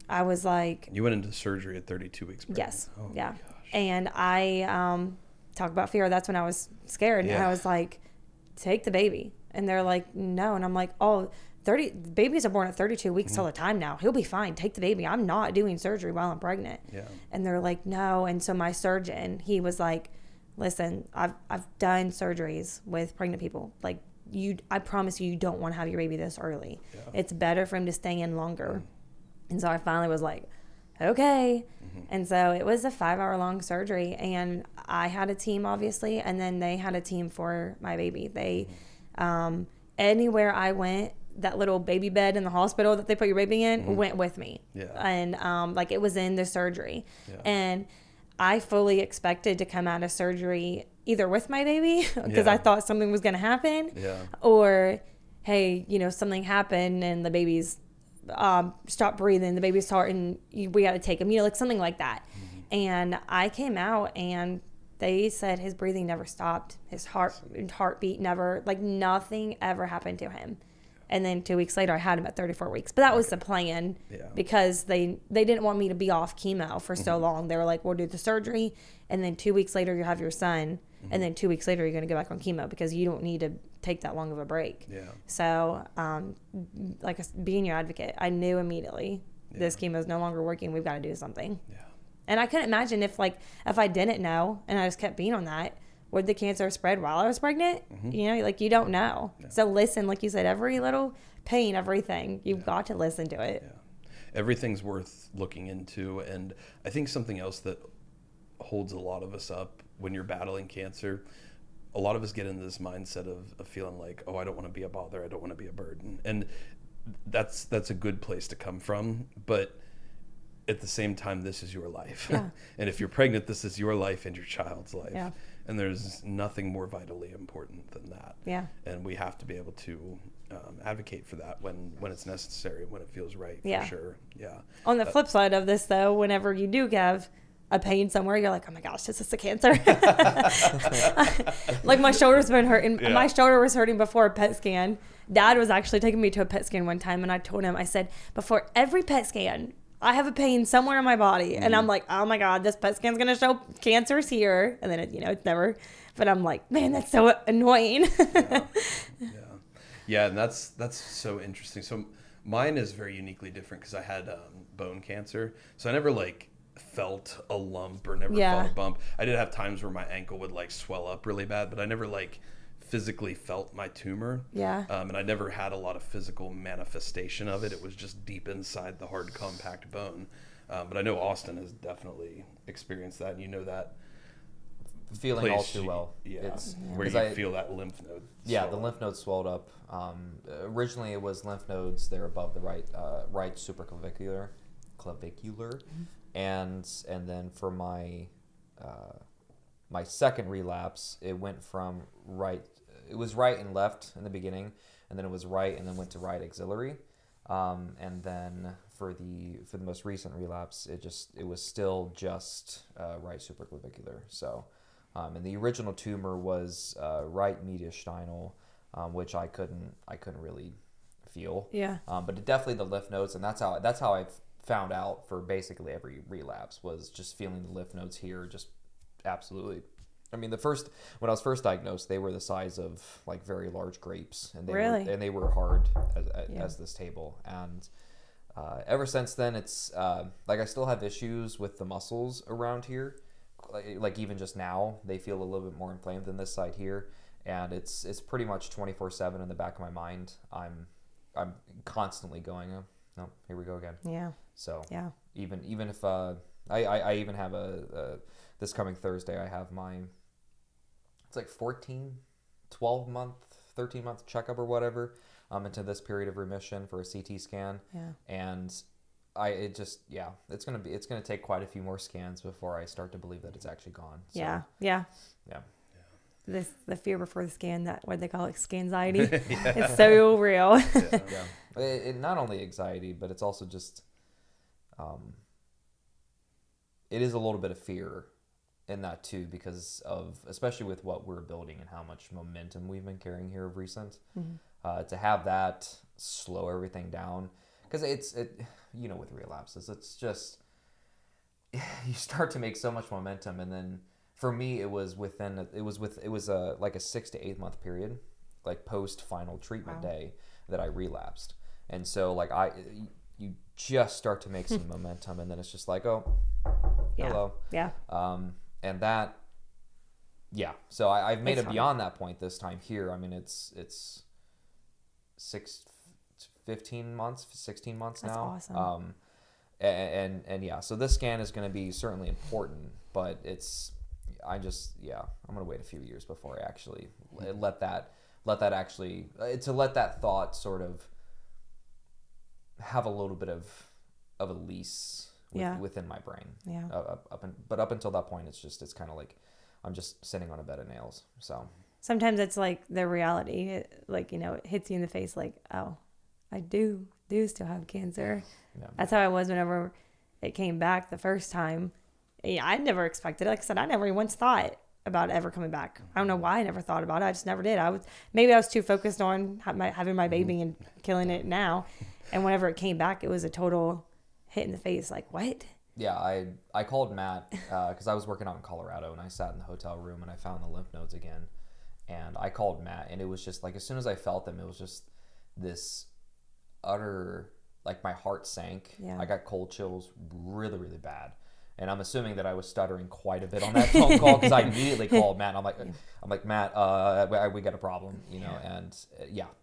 I was like... You went into surgery at 32 weeks pregnant. Yes. Oh, yeah. my gosh. And I talk about fear. That's when I was scared. Yeah. And I was like, take the baby. And they're like, no. And I'm like, babies are born at 32 weeks all the time now. He'll be fine. Take the baby. I'm not doing surgery while I'm pregnant. Yeah. And they're like, no. And so my surgeon, he was like, listen, I've done surgeries with pregnant people. Like, I promise you don't want to have your baby this early. Yeah. It's better for him to stay in longer. And so I finally was like, okay. And so it was a 5-hour-long surgery. And I had a team, obviously. And then they had a team for my baby. They, anywhere I went, that little baby bed in the hospital that they put your baby in went with me. Yeah. And like it was in the surgery. Yeah. And I fully expected to come out of surgery either with my baby because I thought something was going to happen, or hey, something happened and the baby's stopped breathing, the baby's heart, and we got to take him, like something like that. And I came out and they said his breathing never stopped, his heartbeat never, like nothing ever happened to him. And then 2 weeks later, I had him at 34 weeks. But that was the plan because they didn't want me to be off chemo for so long. They were like, we'll do the surgery, and then 2 weeks later, you have your son, and then 2 weeks later, you're going to go back on chemo because you don't need to take that long of a break. Yeah. So, like being your advocate, I knew immediately this chemo is no longer working. We've got to do something. Yeah. And I couldn't imagine if I didn't know and I just kept being on that, would the cancer spread while I was pregnant? You don't know. Yeah. So listen, like you said, every little pain, everything, you've got to listen to it. Yeah. Everything's worth looking into. And I think something else that holds a lot of us up when you're battling cancer, a lot of us get into this mindset of feeling like, oh, I don't want to be a bother. I don't want to be a burden. And that's a good place to come from. But at the same time, this is your life. Yeah. And if you're pregnant, this is your life and your child's life. Yeah. And there's nothing more vitally important than that. Yeah. And we have to be able to advocate for that when it's necessary, when it feels right, for sure. Yeah. On the flip side of this, though, whenever you do have a pain somewhere, you're like, oh my gosh, is this a cancer? Like my shoulder's been hurting. Yeah. My shoulder was hurting before a PET scan. Dad was actually taking me to a PET scan one time, and I told him, I said, before every PET scan, I have a pain somewhere in my body. And I'm like, oh my God, this PET scan's going to show cancer's here. And then, it's never. But I'm like, man, that's so annoying. Yeah, and that's so interesting. So mine is very uniquely different because I had bone cancer. So I never felt a lump or never felt a bump. I did have times where my ankle would swell up really bad, but I never physically felt my tumor. Yeah. And I never had a lot of physical manifestation of it. It was just deep inside the hard, compact bone. But I know Austin has definitely experienced that, and you know that feeling all too well. Where you feel that lymph node. Yeah, the lymph nodes swelled up. Originally, it was lymph nodes there above the right supraclavicular, and then for my second relapse, it went from right. It was right and left in the beginning, and then it was right and then went to right axillary, and then for the most recent relapse, it was still just right supraclavicular. So, and the original tumor was right mediastinal, which I couldn't really feel. Yeah. But definitely the lymph nodes, and that's how I found out for basically every relapse was just feeling the lymph nodes here, just absolutely. I mean, when I was first diagnosed, they were the size of very large grapes, and they were hard as this table. And ever since then, it's I still have issues with the muscles around here. Like even just now, they feel a little bit more inflamed than this side here, and it's pretty much 24/7 in the back of my mind. I'm constantly going, oh, here we go again. Yeah. So even if I even have a this coming Thursday, I have my. It's 12 month, 13 month checkup or whatever, into this period of remission for a CT scan. Yeah. And it's gonna take quite a few more scans before I start to believe that it's actually gone. So, yeah. The fear before the scan, that what they call it, scanxiety. It's so real. It not only anxiety, but it's also just, it is a little bit of fear in that too, because of, especially with what we're building and how much momentum we've been carrying here of recent, to have that slow everything down. Because with relapses, it's just, you start to make so much momentum. And then for me, it was like a 6 to 8 month period, like post final treatment day, that I relapsed. And so like you just start to make some momentum, and then it's just like, oh, hello. Yeah. And that, so I've made it beyond that point this time here. I mean, it's 16 months That's now. awesome. And so this scan is going to be certainly important, but I'm going to wait a few years before I actually let that thought sort of have a little bit of a lease within my brain. Yeah. But up until that point, it's kind of like I'm just sitting on a bed of nails. So Sometimes it's like the reality, it hits you in the face like, oh, I do still have cancer. Yeah. That's how I was whenever it came back the first time. I never expected it. Like I said, I never once thought about ever coming back. I don't know why I never thought about it. I just never did. I was too focused on having my baby and killing it now. And whenever it came back, it was a total hit in the face. Like, what? Yeah, I called Matt because I was working out in Colorado, and I sat in the hotel room and I found the lymph nodes again. And I called Matt, and it was just like, as soon as I felt them, it was just this utter, like, my heart sank. Yeah. I got cold chills really, really bad. And I'm assuming that I was stuttering quite a bit on that phone call, because I immediately called Matt. And I'm like, Matt, we got a problem, And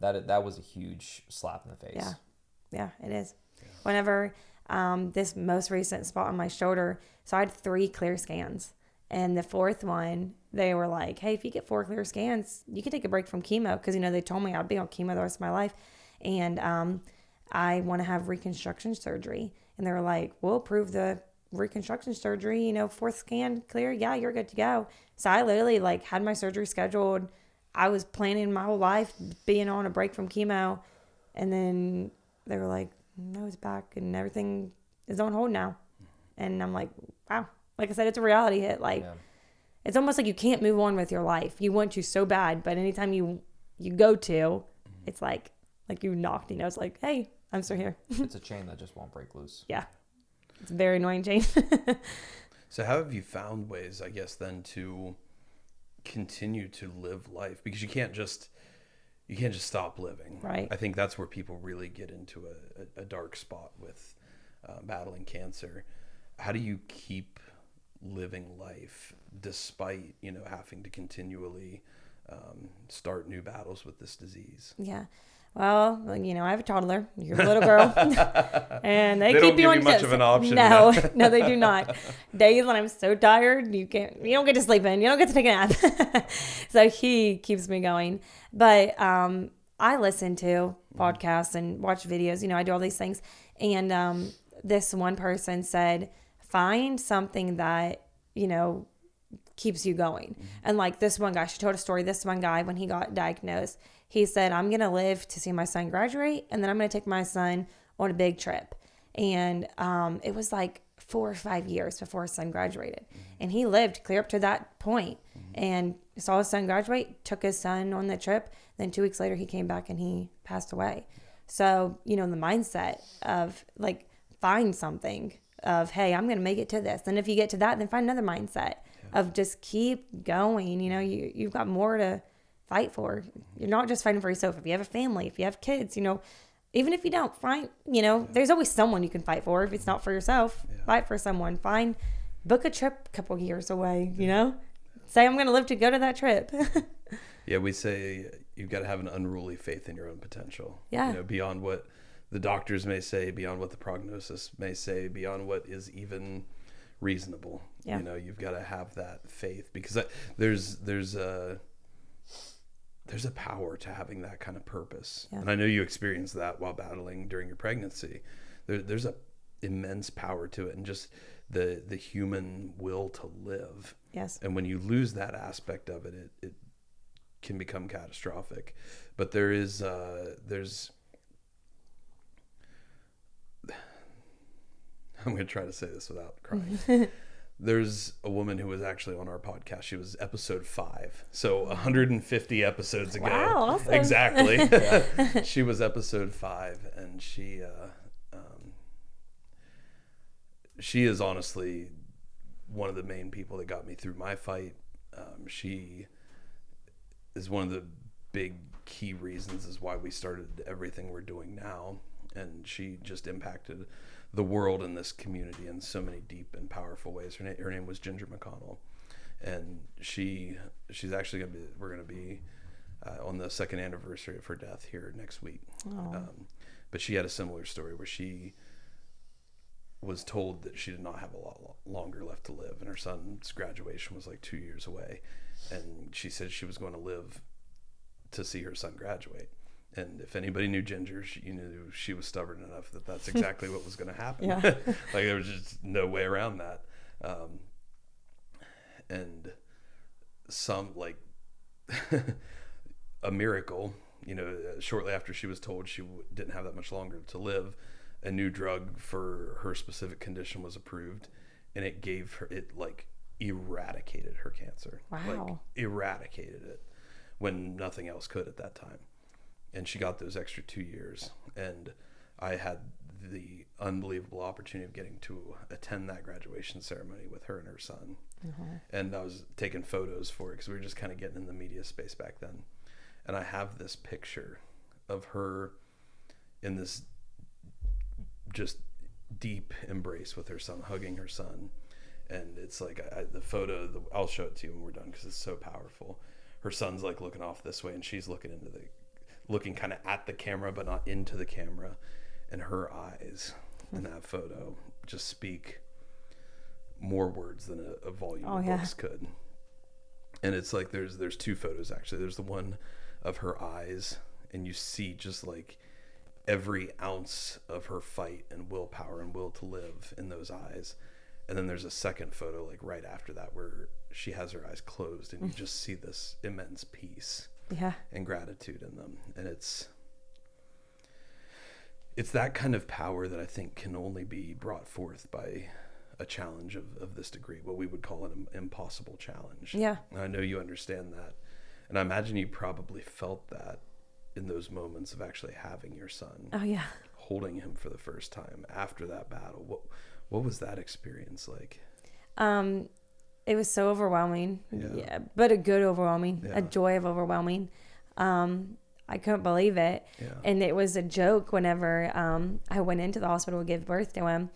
that was a huge slap in the face. Yeah, it is. Whenever this most recent spot on my shoulder, so I had 3 clear scans, and the 4th one, they were like, hey, if you get 4 clear scans, you can take a break from chemo, because they told me I'd be on chemo the rest of my life, and I want to have reconstruction surgery, and they were like, we'll approve the reconstruction surgery, 4th scan clear, yeah, you're good to go. So I literally had my surgery scheduled. I was planning my whole life being on a break from chemo, and then they were like, no, it's back and everything is on hold now. And I'm like, wow. Like I said, it's a reality hit. It's almost like you can't move on with your life. You want to so bad, but anytime you go to, it's like you knocked, it's like, hey, I'm still here. It's a chain that just won't break loose. Yeah. It's a very annoying chain. So how have you found ways, I guess, then to continue to live life? Because you can't just stop living. Right. I think that's where people really get into a dark spot with battling cancer. How do you keep living life despite, having to continually start new battles with this disease? Yeah. Well, I have a toddler. You're a little girl. And they keep don't you give on you much of an option. No, no, they do not. Days when I'm so tired, you don't get to sleep in. You don't get to take a nap. So he keeps me going. But I listen to podcasts and watch videos. I do all these things. And this one person said, find something that, keeps you going. And this one guy, she told a story. This one guy, when he got diagnosed, he said, I'm going to live to see my son graduate, and then I'm going to take my son on a big trip. And it was 4 or 5 years before his son graduated. And he lived clear up to that point and saw his son graduate, took his son on the trip. Then 2 weeks later, he came back and he passed away. So, the mindset of find something of, hey, I'm going to make it to this. And if you get to that, then find another mindset of just keep going. You've got more to fight for. You're not just fighting for yourself. If you have a family, if you have kids, even if you don't fight, there's always someone you can fight for. If it's not for yourself, fight for someone. Book a trip a couple years away, say I'm going to live to go to that trip. Yeah. We say you've got to have an unruly faith in your own potential. Yeah. Beyond what the doctors may say, beyond what the prognosis may say, beyond what is even reasonable. Yeah. You've got to have that faith, because there's a power to having that kind of purpose. Yeah. And I know you experienced that while battling during your pregnancy. There's a immense power to it, and just the human will to live. Yes. And when you lose that aspect of it, it can become catastrophic. But there's I'm going to try to say this without crying. There's a woman who was actually on our podcast. She was episode 5. So 150 episodes ago. Wow, awesome. Exactly. She was episode 5, and she is honestly one of the main people that got me through my fight. She is one of the big key reasons is why we started everything we're doing now. And she just impacted the world and this community in so many deep and powerful ways. Her name was Ginger McConnell, and she's actually we're gonna be on the 2nd anniversary of her death here next week. But she had a similar story where she was told that she did not have a lot longer left to live, and her son's graduation was like 2 years away, and she said she was going to live to see her son graduate. And if anybody knew Ginger, you knew she was stubborn enough that that's exactly what was going to happen. Yeah. Like there was just no way around that. And some like a miracle, shortly after she was told she didn't have that much longer to live, a new drug for her specific condition was approved, and it gave her, it like eradicated her cancer. Wow. Like eradicated it when nothing else could at that time. And she got those extra 2 years, and I had the unbelievable opportunity of getting to attend that graduation ceremony with her and her son. And I was taking photos for it because we were just kind of getting in the media space back then. And I have this picture of her in this just deep embrace with her son, hugging her son. And it's like the photo, I'll show it to you when we're done because it's so powerful. Her son's like looking off this way, and she's looking kind of at the camera but not into the camera, and her eyes in that photo just speak more words than a volume of books could. And it's like there's 2 photos actually. There's the one of her eyes, and you see just like every ounce of her fight and willpower and will to live in those eyes. And then there's a second photo like right after that where she has her eyes closed, and you just see this immense peace and gratitude in them. And it's that kind of power that I think can only be brought forth by a challenge of this degree, what we would call an impossible challenge. Yeah. And I know you understand that. And I imagine you probably felt that in those moments of actually having your son. Oh, yeah. Holding him for the first time after that battle. What was that experience like? It was so overwhelming. Yeah, but a good overwhelming, a joy of overwhelming. I couldn't believe it. Yeah. And it was a joke whenever I went into the hospital to give birth to him.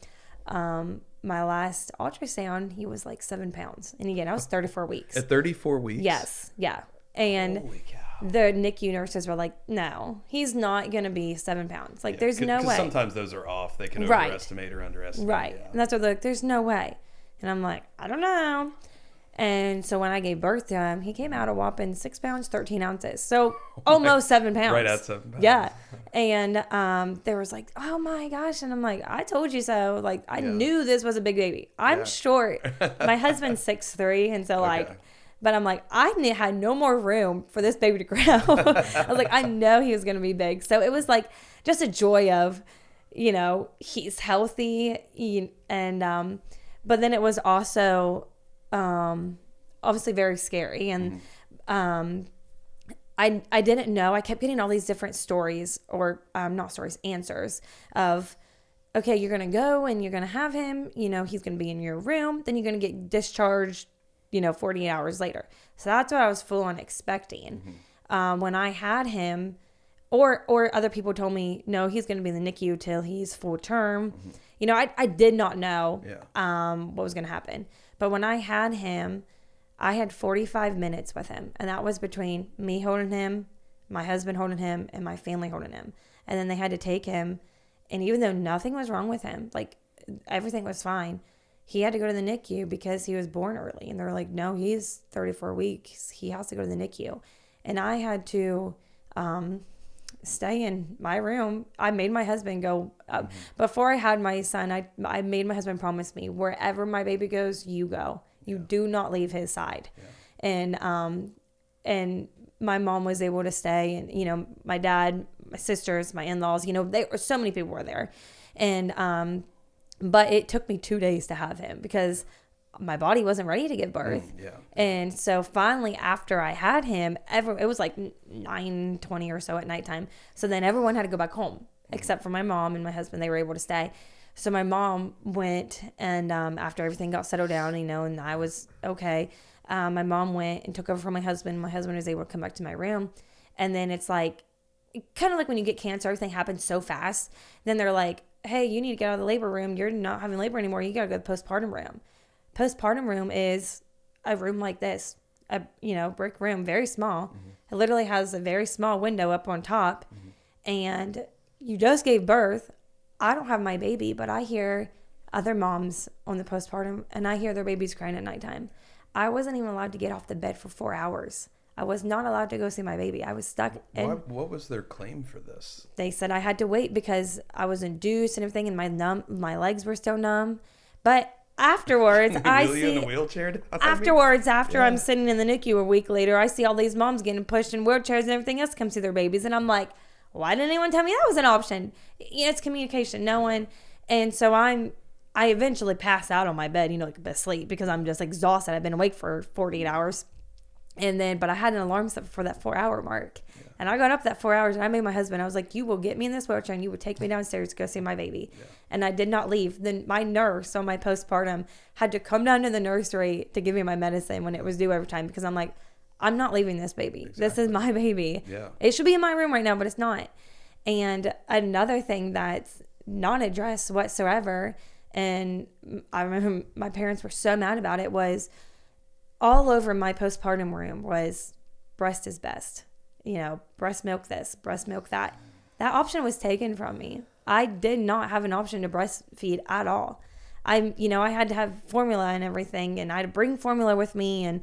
My last ultrasound, he was like 7 pounds. And again, I was 34 weeks. At 34 weeks? Yes. Yeah. And holy cow. The NICU nurses were like, no, he's not going to be 7 pounds. Like, there's no way. Sometimes those are off. They can overestimate or underestimate. Right. Yeah. And that's what they're like, there's no way. And I'm like, I don't know. And so when I gave birth to him, he came out a whopping 6 pounds, 13 ounces. So almost 7 pounds. Right at 7 pounds. Yeah. And there was like, oh my gosh. And I'm like, I told you so. Like, I knew this was a big baby. I'm short. My husband's 6'3". And so but I'm like, I had no more room for this baby to grow. I was like, I know he was going to be big. So it was like just a joy of, he's healthy. And, but then it was also, obviously very scary. And, I didn't know, I kept getting all these different stories or, not stories, answers of, okay, you're going to go and you're going to have him, he's going to be in your room. Then you're going to get discharged 48 hours later. So that's what I was full on expecting. When I had him, or other people told me, no, he's going to be in the NICU till he's full term. I did not know what was going to happen. But when I had him, I had 45 minutes with him. And that was between me holding him, my husband holding him, and my family holding him. And then they had to take him. And even though nothing was wrong with him, like everything was fine, he had to go to the NICU because he was born early. And they were like, no, he's 34 weeks. He has to go to the NICU. And I had to stay in my room. I made my husband go. Before I had my son, I made my husband promise me, wherever my baby goes, you go. You do not leave his side. Yeah. And my mom was able to stay. And, my dad, my sisters, my in-laws, so many people were there. And but it took me 2 days to have him because my body wasn't ready to give birth. Yeah. And so finally, after I had him, it was like 9:20 or so at nighttime. So then everyone had to go back home except for my mom and my husband. They were able to stay. So my mom went, and after everything got settled down, and I was okay, my mom went and took over from my husband. My husband was able to come back to my room. And then it's like, kind of like when you get cancer, everything happens so fast. Then they're like, hey, you need to get out of the labor room. You're not having labor anymore. You got to go to the postpartum room. Postpartum room is a room like this, a brick room, very small. Mm-hmm. It literally has a very small window up on top. Mm-hmm. And you just gave birth. I don't have my baby, but I hear other moms on the postpartum, and I hear their babies crying at nighttime. I wasn't even allowed to get off the bed for 4 hours. I was not allowed to go see my baby. I was stuck. What was their claim for this? They said I had to wait because I was induced and everything, and my legs were still numb. But afterwards, in a wheelchair? After I'm sitting in the NICU a week later, I see all these moms getting pushed in wheelchairs and everything else come see their babies, and I'm like, why didn't anyone tell me that was an option? It's communication. No one. And so I eventually pass out on my bed, like asleep, because I'm just exhausted. I've been awake for 48 hours. But I had an alarm set for that 4-hour mark. Yeah. And I got up that 4 hours, and I made my husband, I was like, you will get me in this wheelchair and you would take me downstairs to go see my baby. Yeah. And I did not leave. Then my nurse on my postpartum had to come down to the nursery to give me my medicine when it was due every time, because I'm like, I'm not leaving this baby. Exactly. This is my baby. Yeah. It should be in my room right now, but it's not. And another thing that's not addressed whatsoever, and I remember my parents were so mad about it, was all over my postpartum room was breast is best. Breast milk this, breast milk that. That option was taken from me. I did not have an option to breastfeed at all. I had to have formula and everything, and I had to bring formula with me and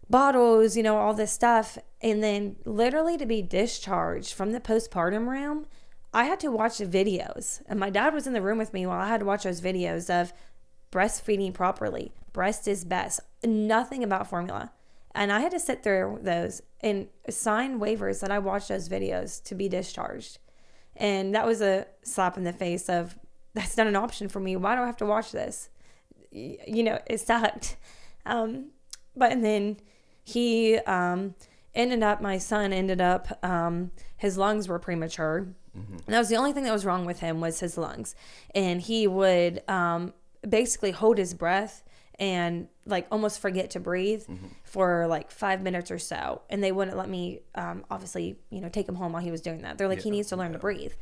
bottles, all this stuff. And then literally to be discharged from the postpartum room, I had to watch the videos. And my dad was in the room with me while I had to watch those videos of breastfeeding properly. Breast is best. Nothing about formula. And I had to sit through those and sign waivers that I watched those videos to be discharged. And that was a slap in the face of, that's not an option for me. Why do I have to watch this? It sucked. But and then my son ended up, his lungs were premature. Mm-hmm. And that was the only thing that was wrong with him, was his lungs. And he would basically hold his breath and like almost forget to breathe mm-hmm. for like 5 minutes or so. And they wouldn't let me, obviously, take him home while he was doing that. They're like, he needs to learn to breathe.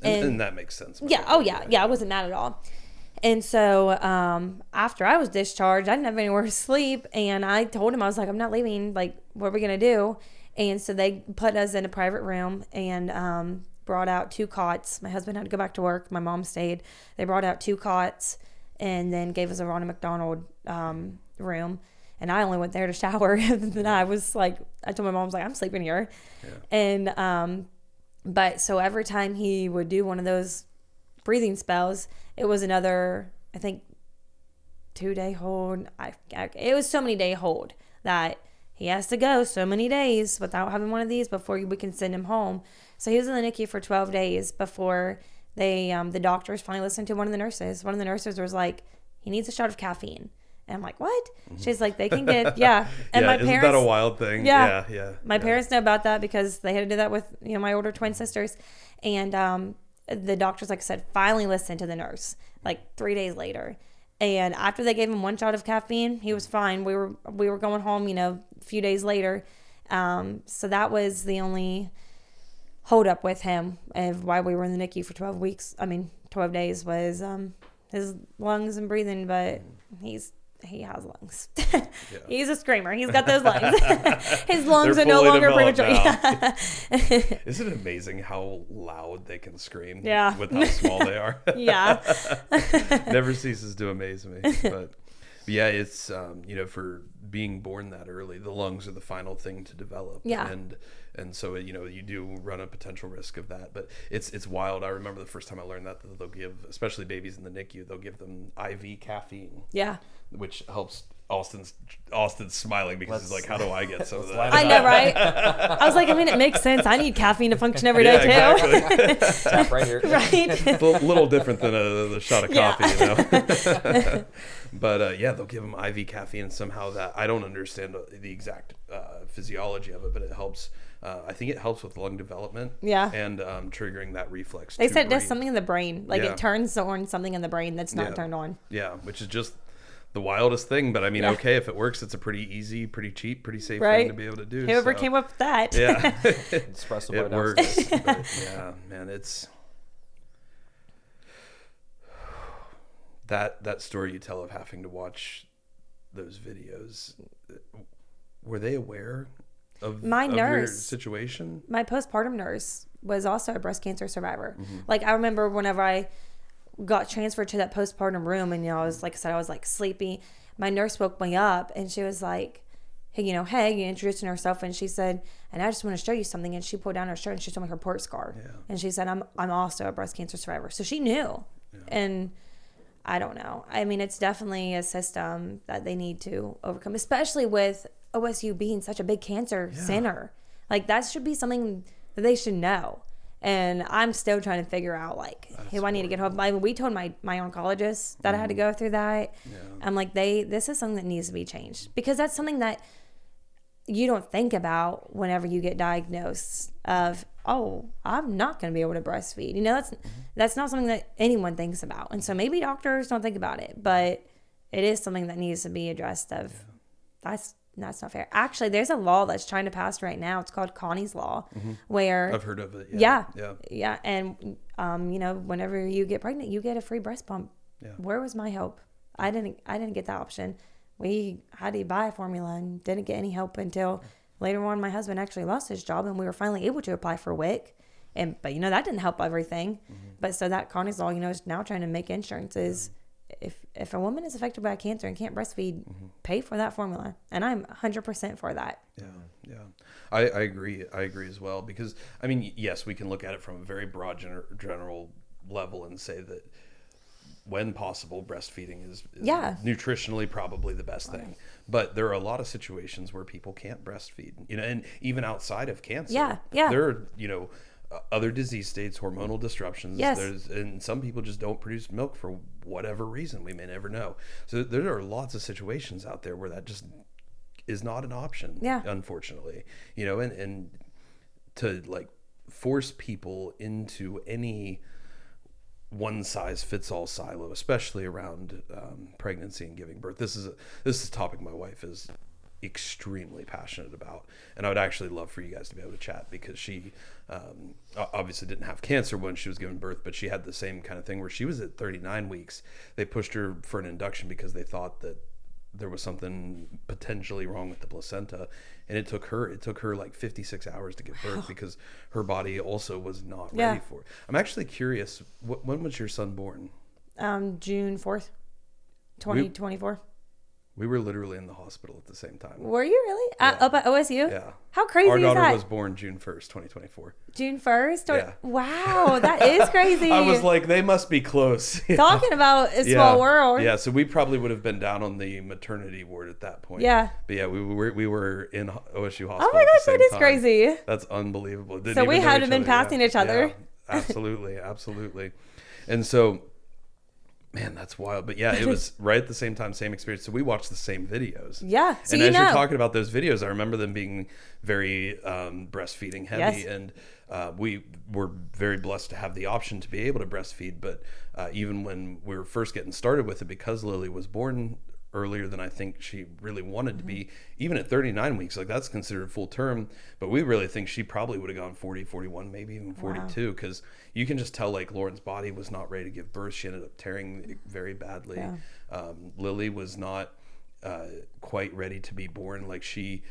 Yeah. And that makes sense. Yeah. Oh, yeah. Yeah. I wasn't mad at all. And so after I was discharged, I didn't have anywhere to sleep. And I told him, I was like, I'm not leaving. Like, what are we going to do? And so they put us in a private room and brought out 2 cots. My husband had to go back to work. My mom stayed. They brought out 2 cots and then gave us a Ronald McDonald room. And I only went there to shower. And then I was like, I told my mom, I was like, I'm sleeping here. Yeah. And but so every time he would do one of those breathing spells, it was another, I think, 2-day hold. It was so many day hold that he has to go so many days without having one of these before we can send him home. So he was in the NICU for 12 days before they, the doctors finally listened to one of the nurses. One of the nurses was like, he needs a shot of caffeine. And I'm like, what? Mm-hmm. She's like, they can get, yeah. And my parents, isn't that a wild thing? Yeah. My parents know about that because they had to do that with, my older twin sisters. And the doctors, like I said, finally listened to the nurse like 3 days later. And after they gave him 1 shot of caffeine, he was fine. We were going home, a few days later. So that was the only hold up with him of why we were in the NICU for 12 days was his lungs and breathing, but he has lungs. Yeah. He's a screamer. He's got those lungs. His lungs are no longer premature. Isn't it amazing how loud they can scream? Yeah. With how small they are. Yeah. Never ceases to amaze me. But yeah, it's for being born that early, the lungs are the final thing to develop. Yeah. And And so, you do run a potential risk of that, but it's wild. I remember the first time I learned that they'll give, especially babies in the NICU, they'll give them IV caffeine. Yeah. Which helps. Austin's smiling because he's like, how do I get some of that? I know, right? I was like, I mean, it makes sense. I need caffeine to function every day too. Exactly. Tap right here. Right. A little different than the shot of coffee, But they'll give them IV caffeine, and somehow that, I don't understand the exact physiology of it, but it helps. I think it helps with lung development. Yeah. And triggering that reflex. They to said it does breathe. something in the brain. Like Yeah. it turns on something in the brain that's not turned on. Yeah, which is just the wildest thing. But I mean, okay, if it works, it's a pretty easy, pretty cheap, pretty safe thing to be able to do. Whoever came up with that. Yeah. Espresso bar It works. But yeah, man, it's that story you tell of having to watch those videos. Were they aware of My your nurse, situation? my postpartum nurse was also a breast cancer survivor. Mm-hmm. Like I remember whenever I got transferred to that postpartum room, and I was like I said, I was like sleepy. My nurse woke me up, and she was like, "Hey, hey," introducing herself, and she said, "And I just want to show you something." And she pulled down her shirt and she told me her port scar, and she said, "I'm also a breast cancer survivor." So she knew, and I don't know. I mean, it's definitely a system that they need to overcome, especially with OSU being such a big cancer center. Like that should be something that they should know. And I'm still trying to figure out who I need to get home. I mean, we told my oncologist that I had to go through that. Yeah. I'm like, this is something that needs to be changed, because that's something that you don't think about whenever you get diagnosed of, oh, I'm not going to be able to breastfeed. That's not something that anyone thinks about. And so maybe doctors don't think about it, but it is something that needs to be addressed of that's not fair. Actually, there's a law that's trying to pass right now. It's called Connie's Law, where I've heard of it. Yeah. And whenever you get pregnant, you get a free breast pump. Yeah. Where was my help? I didn't get that option. We had to buy a formula and didn't get any help until later on. My husband actually lost his job, and we were finally able to apply for WIC. But that didn't help everything. But so that Connie's Law, is now trying to make insurances. If a woman is affected by cancer and can't breastfeed, pay for that formula. And I'm 100% for that. Yeah. I agree. I agree as well, because, I mean, yes, we can look at it from a very broad general level and say that when possible, breastfeeding is nutritionally probably the best thing. But there are a lot of situations where people can't breastfeed, and even outside of cancer. There are, other disease states, hormonal disruptions. Yes. And some people just don't produce milk for whatever reason. We may never know. So there are lots of situations out there where that just is not an option, unfortunately. And to force people into any one size fits all silo, especially around pregnancy and giving birth. This is a topic my wife is extremely passionate about, and I would actually love for you guys to be able to chat, because she obviously didn't have cancer when she was giving birth, but she had the same kind of thing where she was at 39 weeks. They pushed her for an induction because they thought that there was something potentially wrong with the placenta, and it took her like 56 hours to give birth because her body also was not ready for it. I'm actually curious, when was your son born? June 4th, 2024. We were literally in the hospital at the same time. Were you really? Up at OSU? Yeah. How crazy is that? Our daughter was born June 1st, 2024. June 1st? Yeah. Wow, that is crazy. I was like, they must be close. Talking about a small world. Yeah, so we probably would have been down on the maternity ward at that point. Yeah. But yeah, we were in OSU hospital. Oh my gosh, that is crazy. That's unbelievable. So we had been passing each other. Yeah, absolutely. And so, man, that's wild. But yeah, it was right at the same time, same experience. So we watched the same videos. Yeah. So and as you're talking about those videos, I remember them being very breastfeeding heavy. Yes. And we were very blessed to have the option to be able to breastfeed. But even when we were first getting started with it, because Lily was born earlier than I think she really wanted to be, even at 39 weeks, that's considered full term, but we really think she probably would have gone 40, 41, maybe even 42, because you can just tell Lauren's body was not ready to give birth. She ended up tearing very badly. Yeah. Lily was not quite ready to be born. She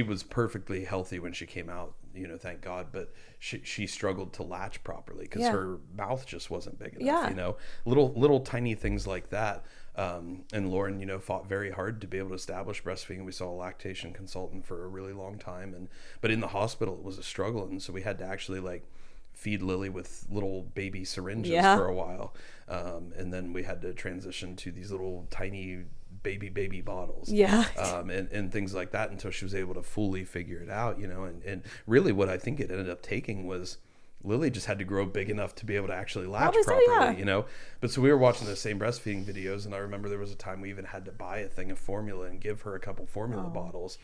was perfectly healthy when she came out thank God, but she struggled to latch properly because Yeah. her mouth just wasn't big Yeah. enough, little tiny things like that. And Lauren, fought very hard to be able to establish breastfeeding. We saw a lactation consultant for a really long time, but in the hospital it was a struggle, and so we had to actually like feed Lily with little baby syringes Yeah. for a while, and then we had to transition to these little tiny baby bottles, Yeah. and things like that until she was able to fully figure it out, and really what I think it ended up taking was Lily just had to grow big enough to be able to actually latch Probably so, properly, yeah. But so we were watching the same breastfeeding videos, and I remember there was a time we even had to buy a thing of formula and give her a couple formula bottles.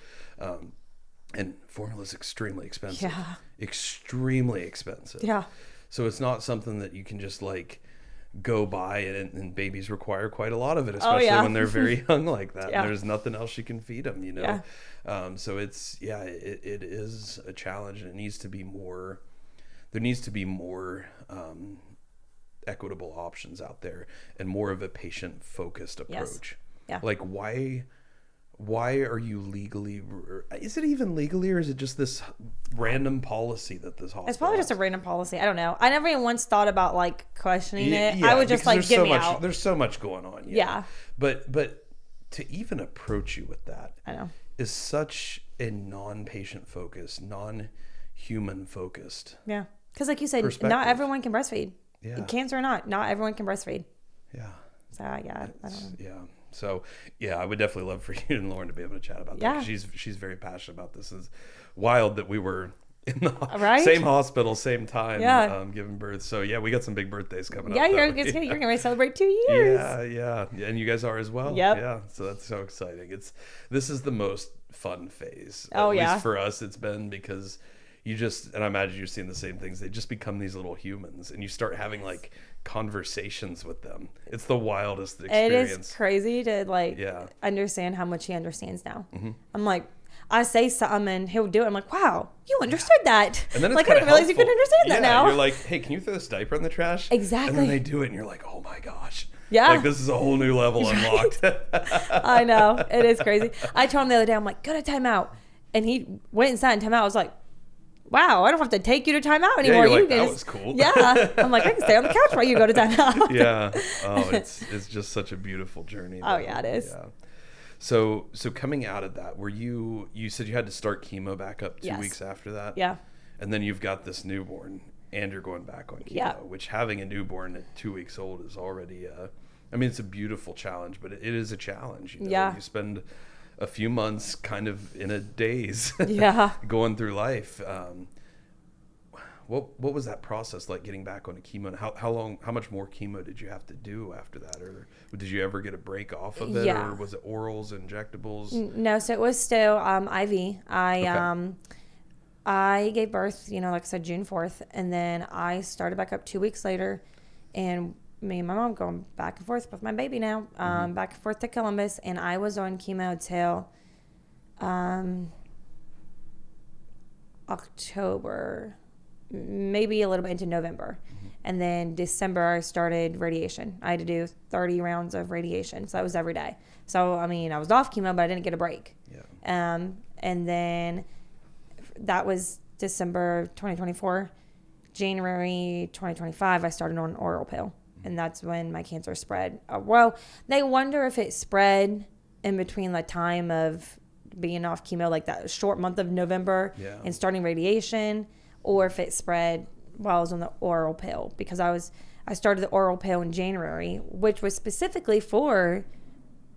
And formula is extremely expensive. Yeah. Extremely expensive. Yeah. So it's not something that you can just like go by, and babies require quite a lot of it, especially when they're very young like that. Yeah. And there's nothing else you can feed them, Yeah. So it is a challenge, and it needs to be more. There needs to be more equitable options out there and more of a patient-focused approach. Yeah. Like why are you legally? Is it even legally, or is it just this random policy that this hospital? It's probably just a random policy. I don't know. I never even once thought about like questioning it. Yeah, I would just because like get me out. There's so much going on. Yeah. But to even approach you with that, I know. is such a non-patient focused, non-human focused. Yeah. Because like you said, Perspective. not everyone can breastfeed. Yeah. Cancer or not everyone can breastfeed. Yeah. So yeah, I don't know. Yeah. So yeah, I would definitely love for you and Lauren to be able to chat about that. Yeah. 'Cause she's very passionate about this. It's wild that we were in the Right? same hospital, same time, Yeah. Giving birth. So yeah, we got some big birthdays coming Yeah, up. you're though. going to celebrate 2 years. Yeah, and you guys are as well. Yep. Yeah, so that's so exciting. This is the most fun phase. Oh, At yeah. least for us, it's been because and I imagine you're seeing the same things. They just become these little humans, and you start having like conversations with them. It's the wildest experience. It is crazy to like understand how much he understands now. Mm-hmm. I'm like, I say something and he'll do it. I'm like, wow, you understood that. And then it's like I didn't realize you could understand that now. You're like, hey, can you throw this diaper in the trash? Exactly. And then they do it, and you're like, oh my gosh. Yeah. Like this is a whole new level unlocked. I know. It is crazy. I told him the other day, I'm like, go to timeout. And he went inside and timeout. I was like, wow, I don't have to take you to timeout anymore. You're like, you that was cool. Yeah. I'm like, I can stay on the couch while you go to timeout. Yeah. Oh, it's just such a beautiful journey. Oh, yeah, it is. Yeah. So coming out of that, you said you had to start chemo back up 2 Yes. weeks after that? Yeah. And then you've got this newborn, and you're going back on chemo, Yeah. which having a newborn at 2 weeks old is already, it's a beautiful challenge, but it is a challenge. Yeah. You spend a few months kind of in a daze Yeah. going through life. What was that process like getting back on chemo? And how much more chemo did you have to do after that? Or did you ever get a break off of it? Yeah. Or was it orals, injectables? No, so it was still IV. I gave birth, like I said, June 4th. And then I started back up 2 weeks later. And me and my mom going back and forth with my baby now, back and forth to Columbus. And I was on chemo till October, maybe a little bit into November. And then December, I started radiation. I had to do 30 rounds of radiation. So that was every day. So, I was off chemo, but I didn't get a break. Yeah. And then that was December 2024. January 2025, I started on an oral pill. And that's when my cancer spread. Well, they wonder if it spread in between the time of being off chemo, like that short month of November and starting radiation, or if it spread while I was on the oral pill, because I started the oral pill in January, which was specifically for,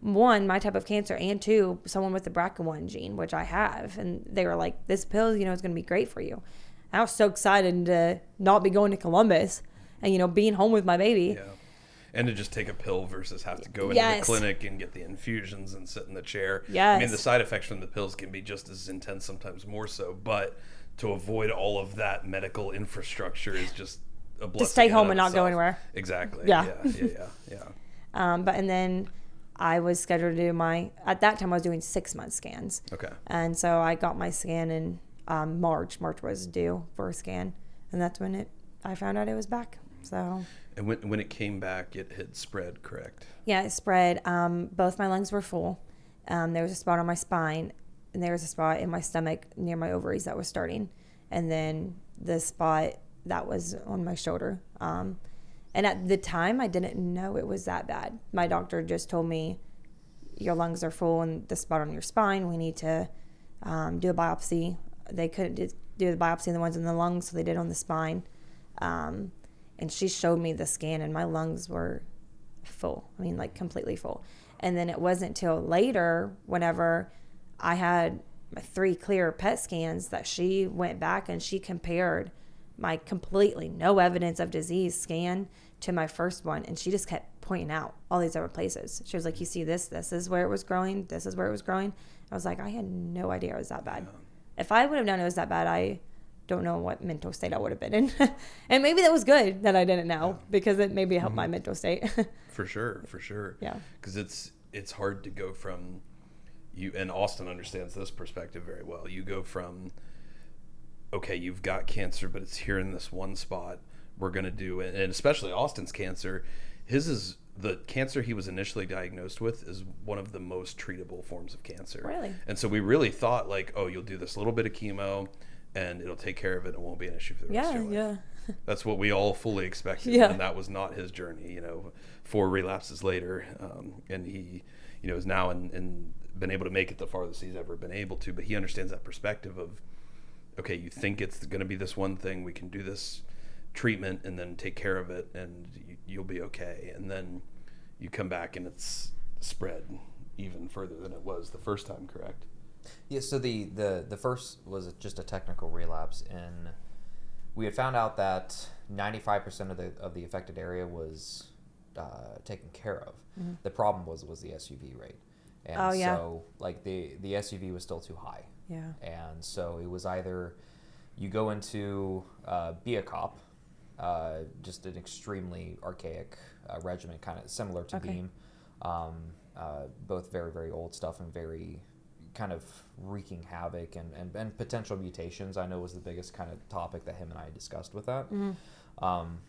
one, my type of cancer, and two, someone with the BRCA1 gene, which I have. And they were like, this pill, is going to be great for you. I was so excited to not be going to Columbus and, being home with my baby. Yeah. And to just take a pill versus have to go into the clinic and get the infusions and sit in the chair. Yes. The side effects from the pills can be just as intense, sometimes more so, but to avoid all of that medical infrastructure is just a blessing. To stay in home of and not itself. go anywhere. Exactly. Yeah. Yeah. And then I was scheduled to do at that time I was doing 6 month scans. Okay. And so I got my scan in March. March was due for a scan. And that's when I found out it was back. So. And when it came back, it had spread, correct? Yeah, it spread. Both my lungs were full. There was a spot on my spine, and there was a spot in my stomach near my ovaries that was starting. and then the spot that was on my shoulder. And at the time, I didn't know it was that bad. My doctor just told me, your lungs are full and the spot on your spine, we need to do a biopsy. They couldn't do the biopsy in the ones in the lungs, so they did on the spine. And she showed me the scan, and my lungs were full. I mean, like completely full. And then it wasn't till later, whenever I had my 3 clear PET scans, that she went back and she compared my completely no evidence of disease scan to my first one. And she just kept pointing out all these other places. She was like, you see this is where it was growing. This is where it was growing. I was like, I had no idea it was that bad. Yeah. If I would have known it was that bad, I don't know what mental state I would have been in. And maybe that was good that I didn't know, because it maybe helped my mental state. For sure. Yeah. Because it's hard to go from you, and Austin understands this perspective very well. You go from, okay, you've got cancer, but it's here in this one spot. We're going to do it. And especially Austin's cancer, the cancer he was initially diagnosed with is one of the most treatable forms of cancer. Really? And so we really thought, like, oh, you'll do this little bit of chemo and it'll take care of it. It won't be an issue for the rest of your life. Yeah. That's what we all fully expected. Yeah. And that was not his journey, 4 relapses later. And he, is now in been able to make it the farthest he's ever been able to. But he understands that perspective of, okay, you think it's going to be this one thing, we can do this treatment and then take care of it and you'll be okay. And then you come back and it's spread even further than it was the first time, correct? Yeah, so the first was just a technical relapse, and we had found out that 95% of the affected area was taken care of. Mm-hmm. The problem was the SUV rate. And so like the SUV was still too high. Yeah. And so it was either you go into be a cop, just an extremely archaic regimen, kind of similar to Beam, both very, very old stuff and very kind of wreaking havoc and potential mutations. I know was the biggest kind of topic that him and I discussed with that. Mm-hmm.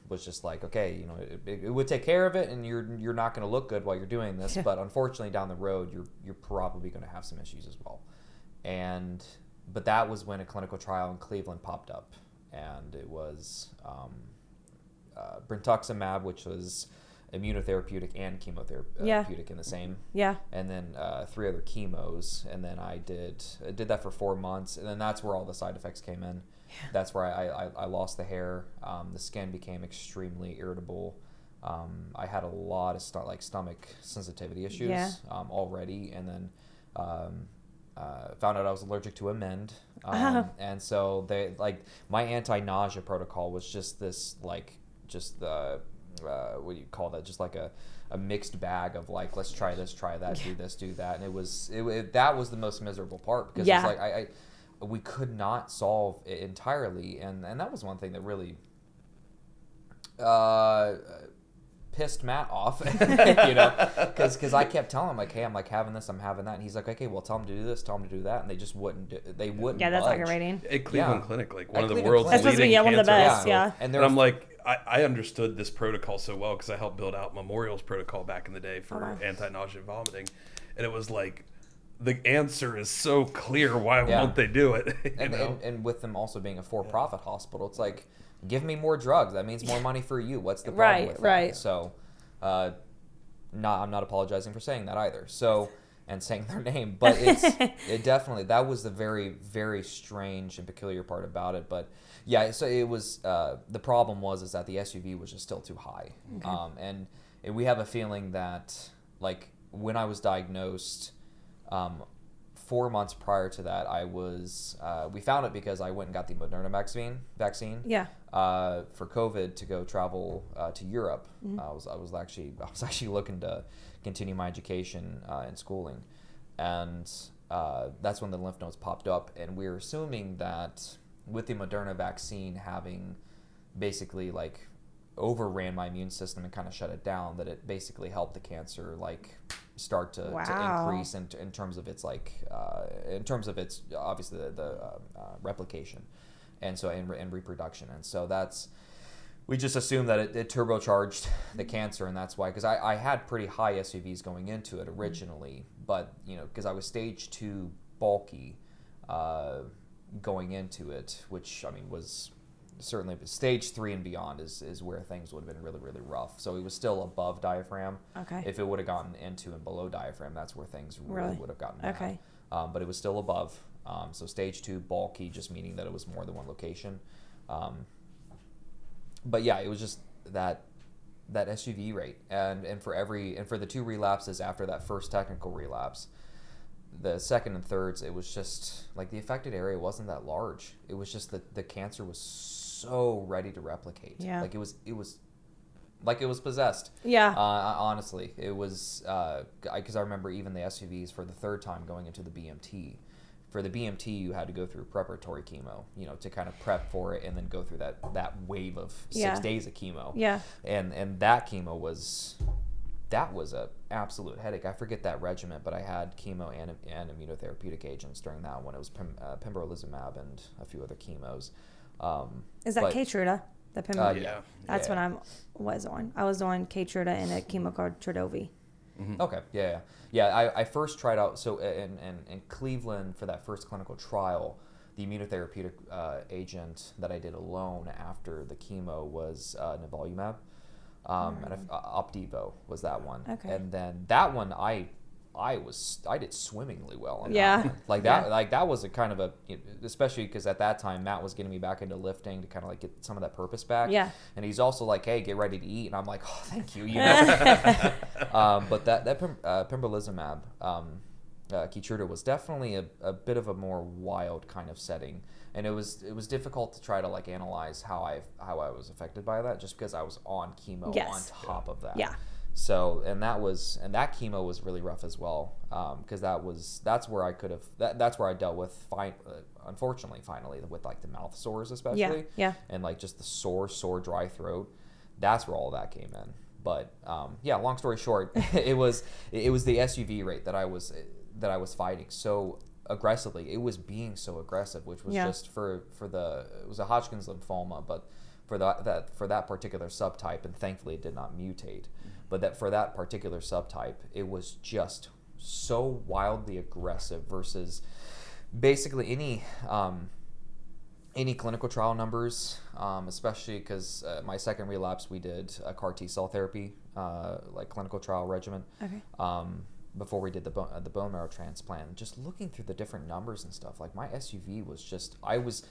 Was just like, okay, it would take care of it, and you're not going to look good while you're doing this, but unfortunately down the road you're probably going to have some issues as well. But that was when a clinical trial in Cleveland popped up, and it was brentuximab, which was immunotherapeutic and chemotherapeutic in the same. Yeah. And then 3 other chemos, and then I did that for 4 months, and then that's where all the side effects came in. Yeah. That's where I lost the hair. The skin became extremely irritable. I had a lot of stomach sensitivity issues already, and then found out I was allergic to Amend. And so they my anti-nausea protocol was just this what do you call that? Just like a mixed bag of let's try this, try that, do this, do that, and that was the most miserable part, because it's like we could not solve it entirely, and that was one thing that really pissed Matt off, because I kept telling him hey, I'm having this, I'm having that, and he's like, okay, well, tell him to do this, tell him to do that, and they just wouldn't they wouldn't. Yeah, that's budge. aggravating. At Cleveland Clinic, one of the world's leading cancer. One of the best, yeah. And I'm like, I understood this protocol so well because I helped build out Memorial's protocol back in the day for anti-nausea vomiting, and it was like, the answer is so clear. Why won't they do it? And with them also being a for-profit hospital, it's like, give me more drugs. That means more money for you. What's the problem with that? Right. So, I'm not apologizing for saying that either. So, and saying their name, but it definitely, that was the very, very strange and peculiar part about it. But yeah, so it was, the problem is that the SUV was just still too high. Okay. And we have a feeling that when I was diagnosed, 4 months prior to that, I was, we found it because I went and got the Moderna vaccine. Yeah. For COVID, to go travel to Europe. Mm-hmm. I was actually looking to continue my education and schooling, and that's when the lymph nodes popped up, and we were assuming that with the Moderna vaccine having basically overran my immune system and kind of shut it down, that it basically helped the cancer start to increase in terms of its obviously the replication, and so and reproduction, and so we just assumed that it turbocharged the cancer, and that's why, because I had pretty high SUVs going into it originally, but because I was stage 2 bulky, going into it, which I mean was certainly stage 3 and beyond is where things would have been really, really rough. So it was still above diaphragm. Okay. If it would have gotten into and below diaphragm, that's where things really would have gotten bad. Okay. But it was still above. So stage 2, bulky, just meaning that it was more than one location. But yeah, it was just that SUV rate, and for the 2 relapses after that first technical relapse, the second and thirds, it was just like the affected area wasn't that large. It was just that the cancer was so ready to replicate. Yeah. Like it was possessed. Yeah. Honestly, it was because I remember even the SUVs for the third time going into the BMT. For the BMT, you had to go through preparatory chemo, to kind of prep for it, and then go through that wave of 6 days of chemo. Yeah. And that chemo was a absolute headache. I forget that regimen, but I had chemo and immunotherapeutic agents during that one. It was pembrolizumab and a few other chemos. Is that Keytruda? The pembrolizumab? Yeah. That's what I was on. I was on Keytruda and a chemo called Trodelvy. Mm-hmm. Okay, yeah. I first tried out in Cleveland for that first clinical trial. The immunotherapeutic agent that I did alone after the chemo was nivolumab, and Opdivo was that one. Okay. And then that one I did swimmingly well on Yeah. that one. Like that, like that was a kind of especially because at that time Matt was getting me back into lifting to kind of like get some of that purpose back. Yeah. And he's also like, hey, get ready to eat, and I'm like, oh, thank you. But that pembrolizumab, Keytruda was definitely a bit of a more wild kind of setting, and it was difficult to try to like analyze how I was affected by that, just because I was on chemo on top of that. Yeah. So and that chemo was really rough as well, because that's where I could have that's where I dealt with unfortunately finally with like the mouth sores especially, and like just the sore dry throat. That's where all that came in. But long story short, it was the SUV rate that I was fighting so aggressively. It was being so aggressive, which was just it was a Hodgkin's lymphoma, but for that particular subtype, and thankfully it did not mutate. But that for that particular subtype, it was just so wildly aggressive versus basically any clinical trial numbers, especially because my second relapse, we did a CAR T cell therapy, like clinical trial regimen. Okay. Before we did the bone marrow transplant, just looking through the different numbers and stuff, like my SUV was just, I was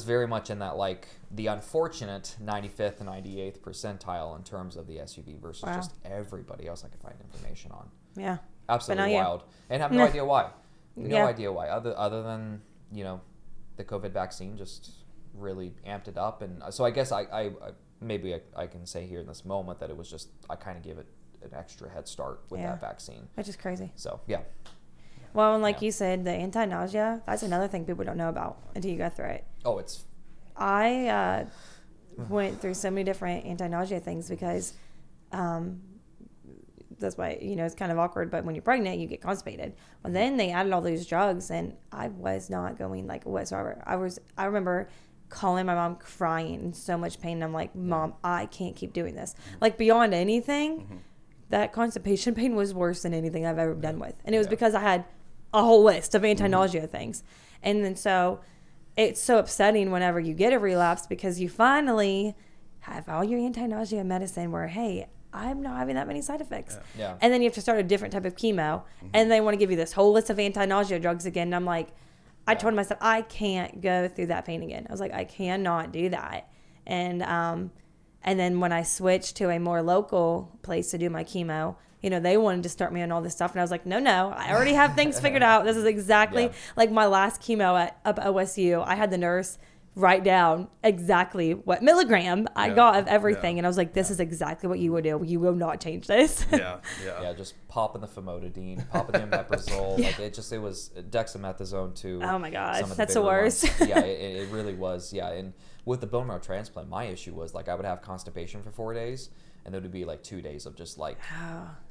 very much in that like the unfortunate 95th and 98th percentile in terms of the SUV versus just everybody else I could find information on. Yeah. Absolutely wild. And have no idea why. No idea why. Other than, the COVID vaccine just really amped it up. And so I guess I can say here in this moment that it was just, I kind of gave it an extra head start with that vaccine. Which is crazy. So, yeah. Well, and like you said, the anti-nausea, that's another thing people don't know about until you go through it. Oh, it's... I went through so many different anti-nausea things because that's why, it's kind of awkward, but when you're pregnant, you get constipated. Well, then they added all those drugs, and I was not going like whatsoever. I remember calling my mom crying in so much pain, and I'm like, Mom, I can't keep doing this. Like, beyond anything, that constipation pain was worse than anything I've ever done with. And it was because I had a whole list of anti-nausea things. And then so it's so upsetting whenever you get a relapse because you finally have all your anti-nausea medicine where, hey, I'm not having that many side effects. Yeah. And then you have to start a different type of chemo. And they want to give you this whole list of anti-nausea drugs again. And I'm like, I told myself, I can't go through that pain again. I was like, I cannot do that. And then when I switched to a more local place to do my chemo, they wanted to start me on all this stuff. And I was like, no, I already have things figured out. This is exactly like my last chemo up at OSU. I had the nurse write down exactly what milligram I got of everything. And I was like, this is exactly what you would do. You will not change this. Yeah, just popping the famotidine, popping the omeprazole. Like it was dexamethasone too. Oh my gosh, that's the worst. Yeah, it really was. Yeah, and with the bone marrow transplant, my issue was like I would have constipation for 4 days, and then it would be like 2 days of just like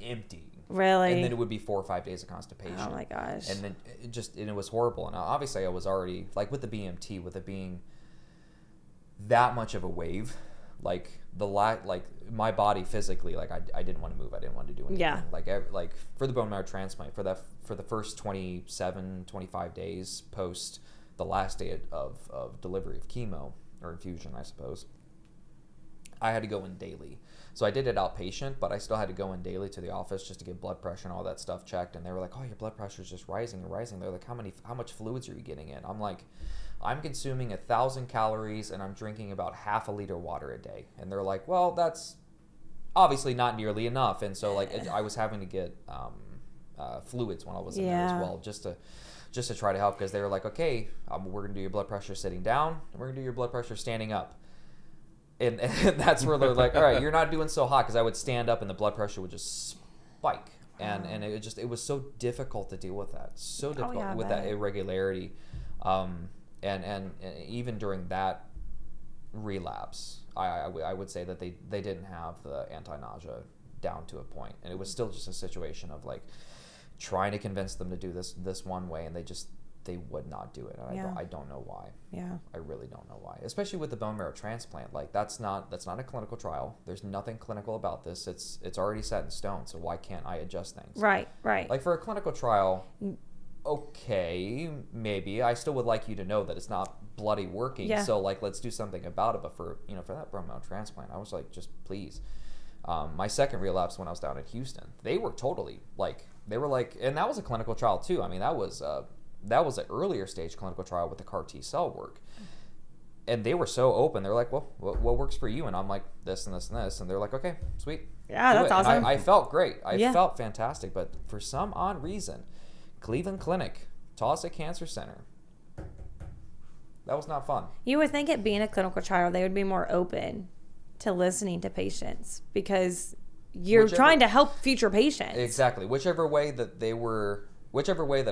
empty. Really? And then it would be 4 or 5 days of constipation. Oh my gosh. And then it was horrible. And obviously I was already like with the BMT, with it being that much of a wave, like my body physically, like I didn't want to move. I didn't want to do anything. Yeah. Like for the bone marrow transplant, for the first 27, 25 days post the last day of delivery of chemo or infusion, I suppose, I had to go in daily. So I did it outpatient, but I still had to go in daily to the office just to get blood pressure and all that stuff checked. And they were like, "Oh, your blood pressure is just rising and rising." They're like, "How much fluids are you getting in?" I'm like, "I'm consuming 1,000 calories and I'm drinking about half a liter water a day." And they're like, "Well, that's obviously not nearly enough." And so like I was having to get fluids when I was in there as well, just to try to help, because they were like, "Okay, we're gonna do your blood pressure sitting down, and we're gonna do your blood pressure standing up." And that's where they're like, "All right, you're not doing so hot," because I would stand up and the blood pressure would just spike, and it was so difficult to deal with that, so difficult with that irregularity, and even during that relapse, I would say that they didn't have the anti-nausea down to a point, and it was still just a situation of like trying to convince them to do this one way, and they would not do it. And I don't know why. Yeah. I really don't know why. Especially with the bone marrow transplant. Like that's not a clinical trial. There's nothing clinical about this. It's already set in stone. So why can't I adjust things? Right. Like for a clinical trial, okay, maybe I still would like you to know that it's not bloody working. Yeah. So like let's do something about it. But for that bone marrow transplant, I was like, just please. My second relapse when I was down in Houston, they were totally like, and that was a clinical trial too. I mean, that was an earlier stage clinical trial with the CAR T cell work. And they were so open. They're like, "Well, what works for you?" And I'm like, "This and this and this." And they're like, "Okay, sweet." Yeah, that's awesome. And I felt great. I felt fantastic. But for some odd reason, Cleveland Clinic, Tulsa Cancer Center, that was not fun. You would think it being a clinical trial, they would be more open to listening to patients, because you're trying to help future patients. Exactly. Whichever way that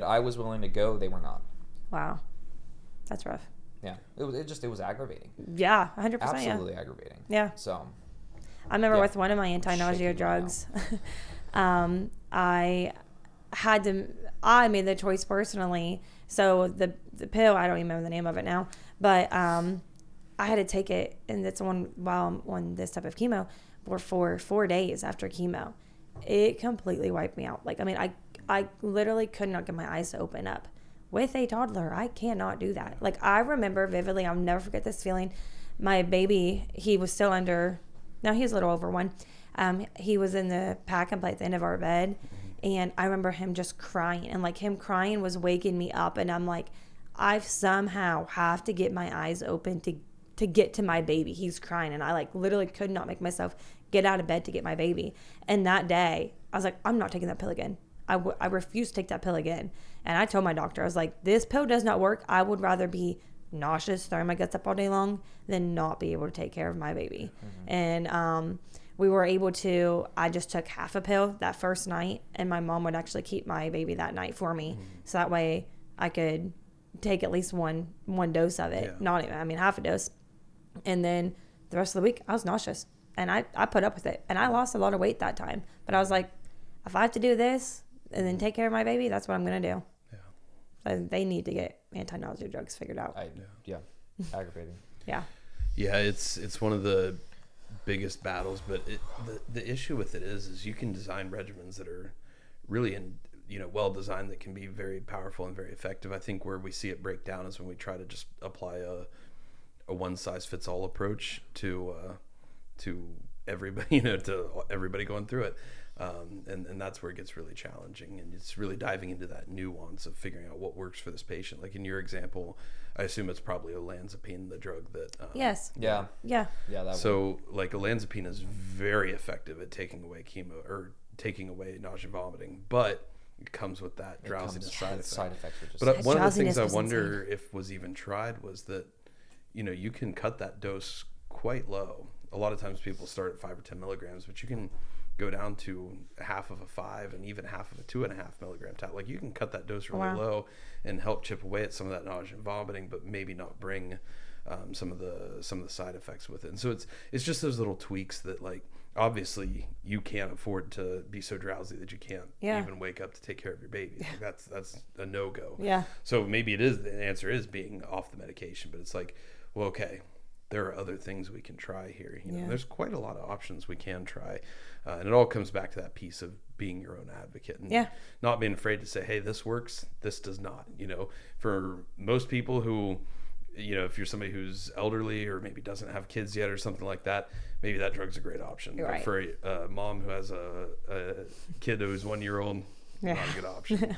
I was willing to go, they were not. Wow. That's rough. Yeah. It was aggravating. Yeah, 100%. Absolutely aggravating. Yeah. So I remember with one of my anti-nausea drugs, I made the choice personally. So the pill, I don't even remember the name of it now, but I had to take it, and it's while I'm on this type of chemo, for 4 days after chemo. It completely wiped me out. Like, I mean, I literally could not get my eyes to open up. With a toddler, I cannot do that. Like, I remember vividly, I'll never forget this feeling. My baby, he was still now he was a little over 1. He was in the pack and play at the end of our bed, and I remember him just crying, and like him crying was waking me up, and I'm like, I somehow have to get my eyes open to get to my baby. He's crying, and I like literally could not make myself get out of bed to get my baby. And that day, I was like, I'm not taking that pill again. I refuse to take that pill again. And I told my doctor, I was like, this pill does not work. I would rather be nauseous, throwing my guts up all day long, than not be able to take care of my baby. And we were able to, I just took half a pill that first night, and my mom would actually keep my baby that night for me. So that way I could take at least one dose of it. Not even, half a dose. And then the rest of the week, I was nauseous. And I put up with it. And I lost a lot of weight that time. But I was like, if I have to do this and then take care of my baby, that's what I'm going to do. Yeah. So they need to get anti-nausea drugs figured out. Aggravating. Yeah. Yeah, it's one of the biggest battles. But the issue with it is you can design regimens that are really well designed, that can be very powerful and very effective. I think where we see it break down is when we try to just apply a one size fits all approach to everybody, to everybody going through it, and that's where it gets really challenging, and it's really diving into that nuance of figuring out what works for this patient. Like in your example, I assume it's probably olanzapine, the drug that yes. Yeah. That so one. Like olanzapine is very effective at taking away chemo or taking away nausea, vomiting, but it comes with that drowsiness side effect. But one of the things I wonder if was even tried was that you can cut that dose quite low. A lot of times people start at 5 or 10 milligrams, but you can go down to half of a 5 and even half of a 2.5 milligram tab. Like you can cut that dose really low and help chip away at some of that nausea and vomiting, but maybe not bring some of the side effects with it. And so it's just those little tweaks that, like, obviously you can't afford to be so drowsy that you can't even wake up to take care of your baby. Like that's a no-go. Yeah. So maybe the answer is being off the medication, but it's like, well, okay, there are other things we can try here. You know, Yeah. there's quite a lot of options we can try. And it all comes back to that piece of being your own advocate and Yeah. not being afraid to say, hey, this works, this does not. You know, for most people who, you know, if you're somebody who's elderly or maybe doesn't have kids yet or something like that, maybe that drug's a great option. Right. But for a mom who has a kid who's 1 year old, Yeah. not a good option.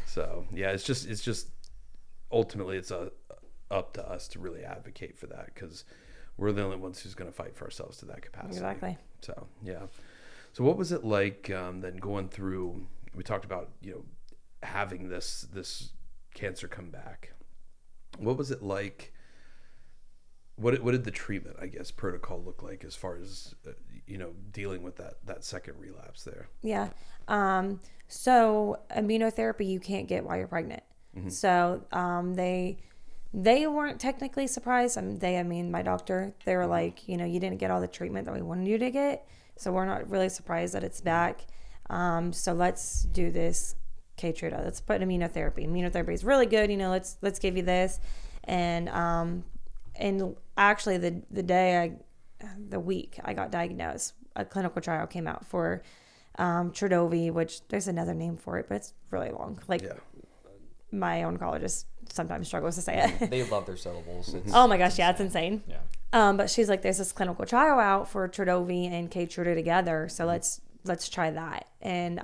So yeah, it's just ultimately it's up to us to really advocate for that, because we're the only ones who's going to fight for ourselves to that capacity. Exactly. So yeah. So what was it like then going through? We talked about, you know, having this cancer come back. What was it like? What did the treatment, I guess, protocol look like as far as you know, dealing with that second relapse there? Yeah. So immunotherapy you can't get while you're pregnant. Mm-hmm. So they weren't technically surprised. I mean, my doctor, they were like, you know, you didn't get all the treatment that we wanted you to get, so we're not really surprised that it's back. So let's do this Keytruda. Let's put immunotherapy. Immunotherapy is really good. You know, let's give you this. And actually the week I got diagnosed, a clinical trial came out for Trodelvy, which there's another name for it, but it's really long. Like Yeah. my oncologist sometimes struggles to say it. They love their syllables. Oh my gosh, yeah, it's insane. Yeah. But she's like, there's this clinical trial out for Trodelvy and Keytruda together, so let's try that. And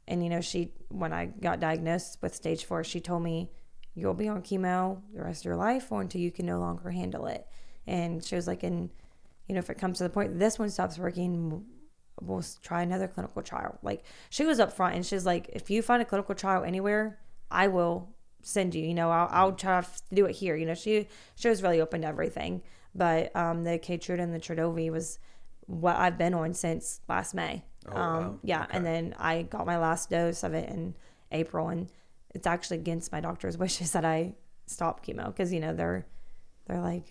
you know, when I got diagnosed with stage 4, she told me, you'll be on chemo the rest of your life or until you can no longer handle it. And she was like, and you know, if it comes to the point that this one stops working, we'll try another clinical trial. Like, she was upfront, and she's like, if you find a clinical trial anywhere, I will send you. You know, I'll try to do it here. You know, she was really open to everything. But the Keytruda and the Trodelvy was what I've been on since last May. Oh, wow. Yeah, Okay. and then I got my last dose of it in April, and it's actually against my doctor's wishes that I stop chemo, because you know they're like,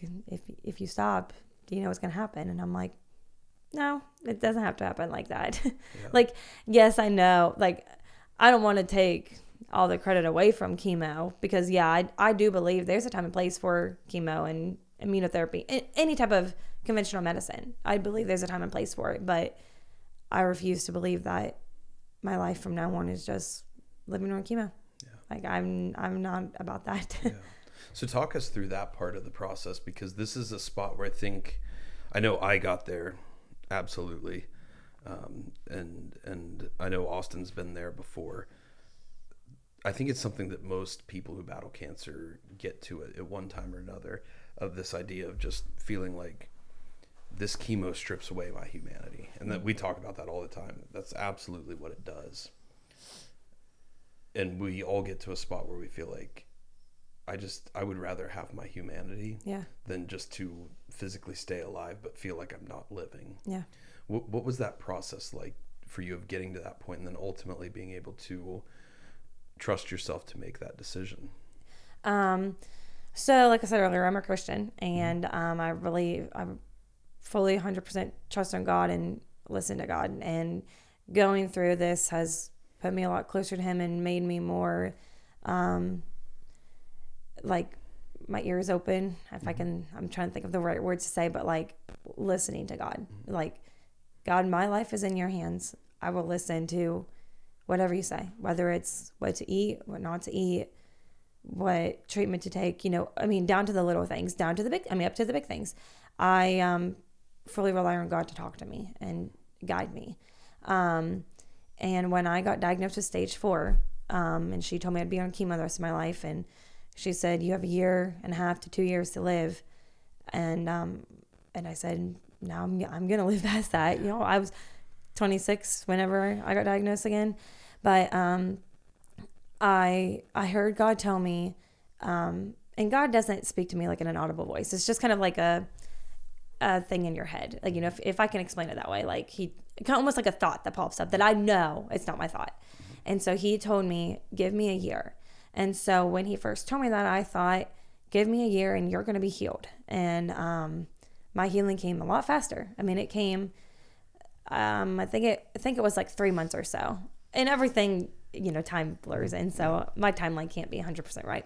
if you stop, do you know what's gonna happen? And I'm like, no, it doesn't have to happen like that. Yeah. Like, yes, I know. Like, I don't want to take all the credit away from chemo, because yeah, I do believe there's a time and place for chemo and immunotherapy, any type of conventional medicine. I believe there's a time and place for it, but I refuse to believe that my life from now on is just living on chemo. Yeah. Like, I'm not about that. Yeah. So talk us through that part of the process, because this is a spot where I know I got there, absolutely, and I know Austin's been there before. I think it's something that most people who battle cancer get to at one time or another, of this idea of just feeling like this chemo strips away my humanity, and that we talk about that all the time. That's absolutely what it does. And we all get to a spot where we feel like, I would rather have my humanity Yeah. than just to physically stay alive but feel like I'm not living. Yeah. What was that process like for you, of getting to that point and then ultimately being able to trust yourself to make that decision? So like I said earlier, I'm a Christian, and I fully 100% trust in God and listen to God. And going through this has put me a lot closer to Him and made me more, like, my ears open, if I can. I'm trying to think of the right words to say, but like listening to God. Like, God, my life is in your hands. I will listen to whatever you say, whether it's what to eat, what not to eat, what treatment to take, you know, I mean, down to the little things, up to the big things. I fully rely on God to talk to me and guide me. And when I got diagnosed with stage 4, and she told me I'd be on chemo the rest of my life, and she said, you have 1.5 to 2 years to live. And I said, no, I'm going to live past that. You know, I was 26 whenever I got diagnosed again. But I heard God tell me, and God doesn't speak to me like in an audible voice. It's just kind of like a thing in your head. Like, you know, if I can explain it that way, like almost like a thought that pops up that I know it's not my thought. And so he told me, give me 1 year. And so when he first told me that, I thought, give me 1 year and you're going to be healed. And my healing came a lot faster. I mean, it came, I think it was like 3 months or so. And everything, you know, time blurs in, so my timeline can't be 100% right.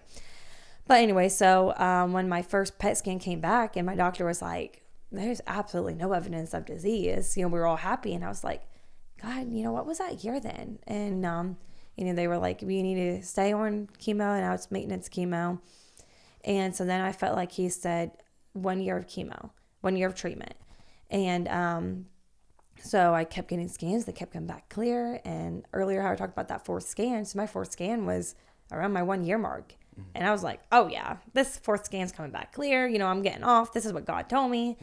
But anyway, so when my first PET scan came back and my doctor was like, there's absolutely no evidence of disease, we were all happy. And I was like, God, what was that year then? And, they were like, we need to stay on chemo, and now it's maintenance chemo. And so then I felt like he said 1 year of chemo, 1 year of treatment. And so I kept getting scans. They kept coming back clear. And earlier how I talked about that fourth scan. So my fourth scan was around my 1 year mark. Mm-hmm. And I was like, oh yeah, this fourth scan's coming back clear. I'm getting off. This is what God told me.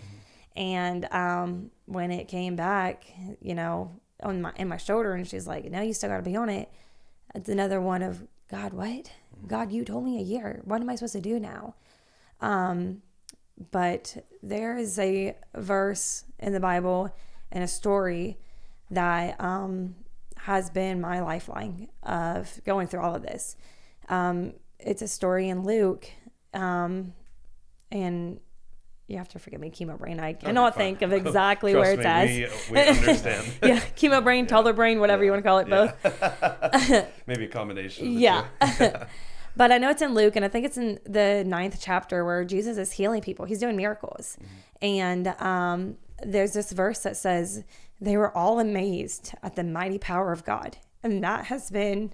Mm-hmm. And when it came back, in my shoulder, and she's like, no, you still got to be on it. It's another one of, God, what? Mm-hmm. God, you told me a year. What am I supposed to do now? But there is a verse in the Bible and a story that has been my lifeline of going through all of this. It's a story in Luke, and you have to forgive me, chemo brain. I cannot think of exactly where it's at. We understand. Yeah, chemo brain, toddler brain, whatever you want to call it, both. Maybe a combination of the two. But I know it's in Luke, and I think it's in the 9th chapter where Jesus is healing people. He's doing miracles. Mm-hmm. And there's this verse that says, they were all amazed at the mighty power of God. And that has been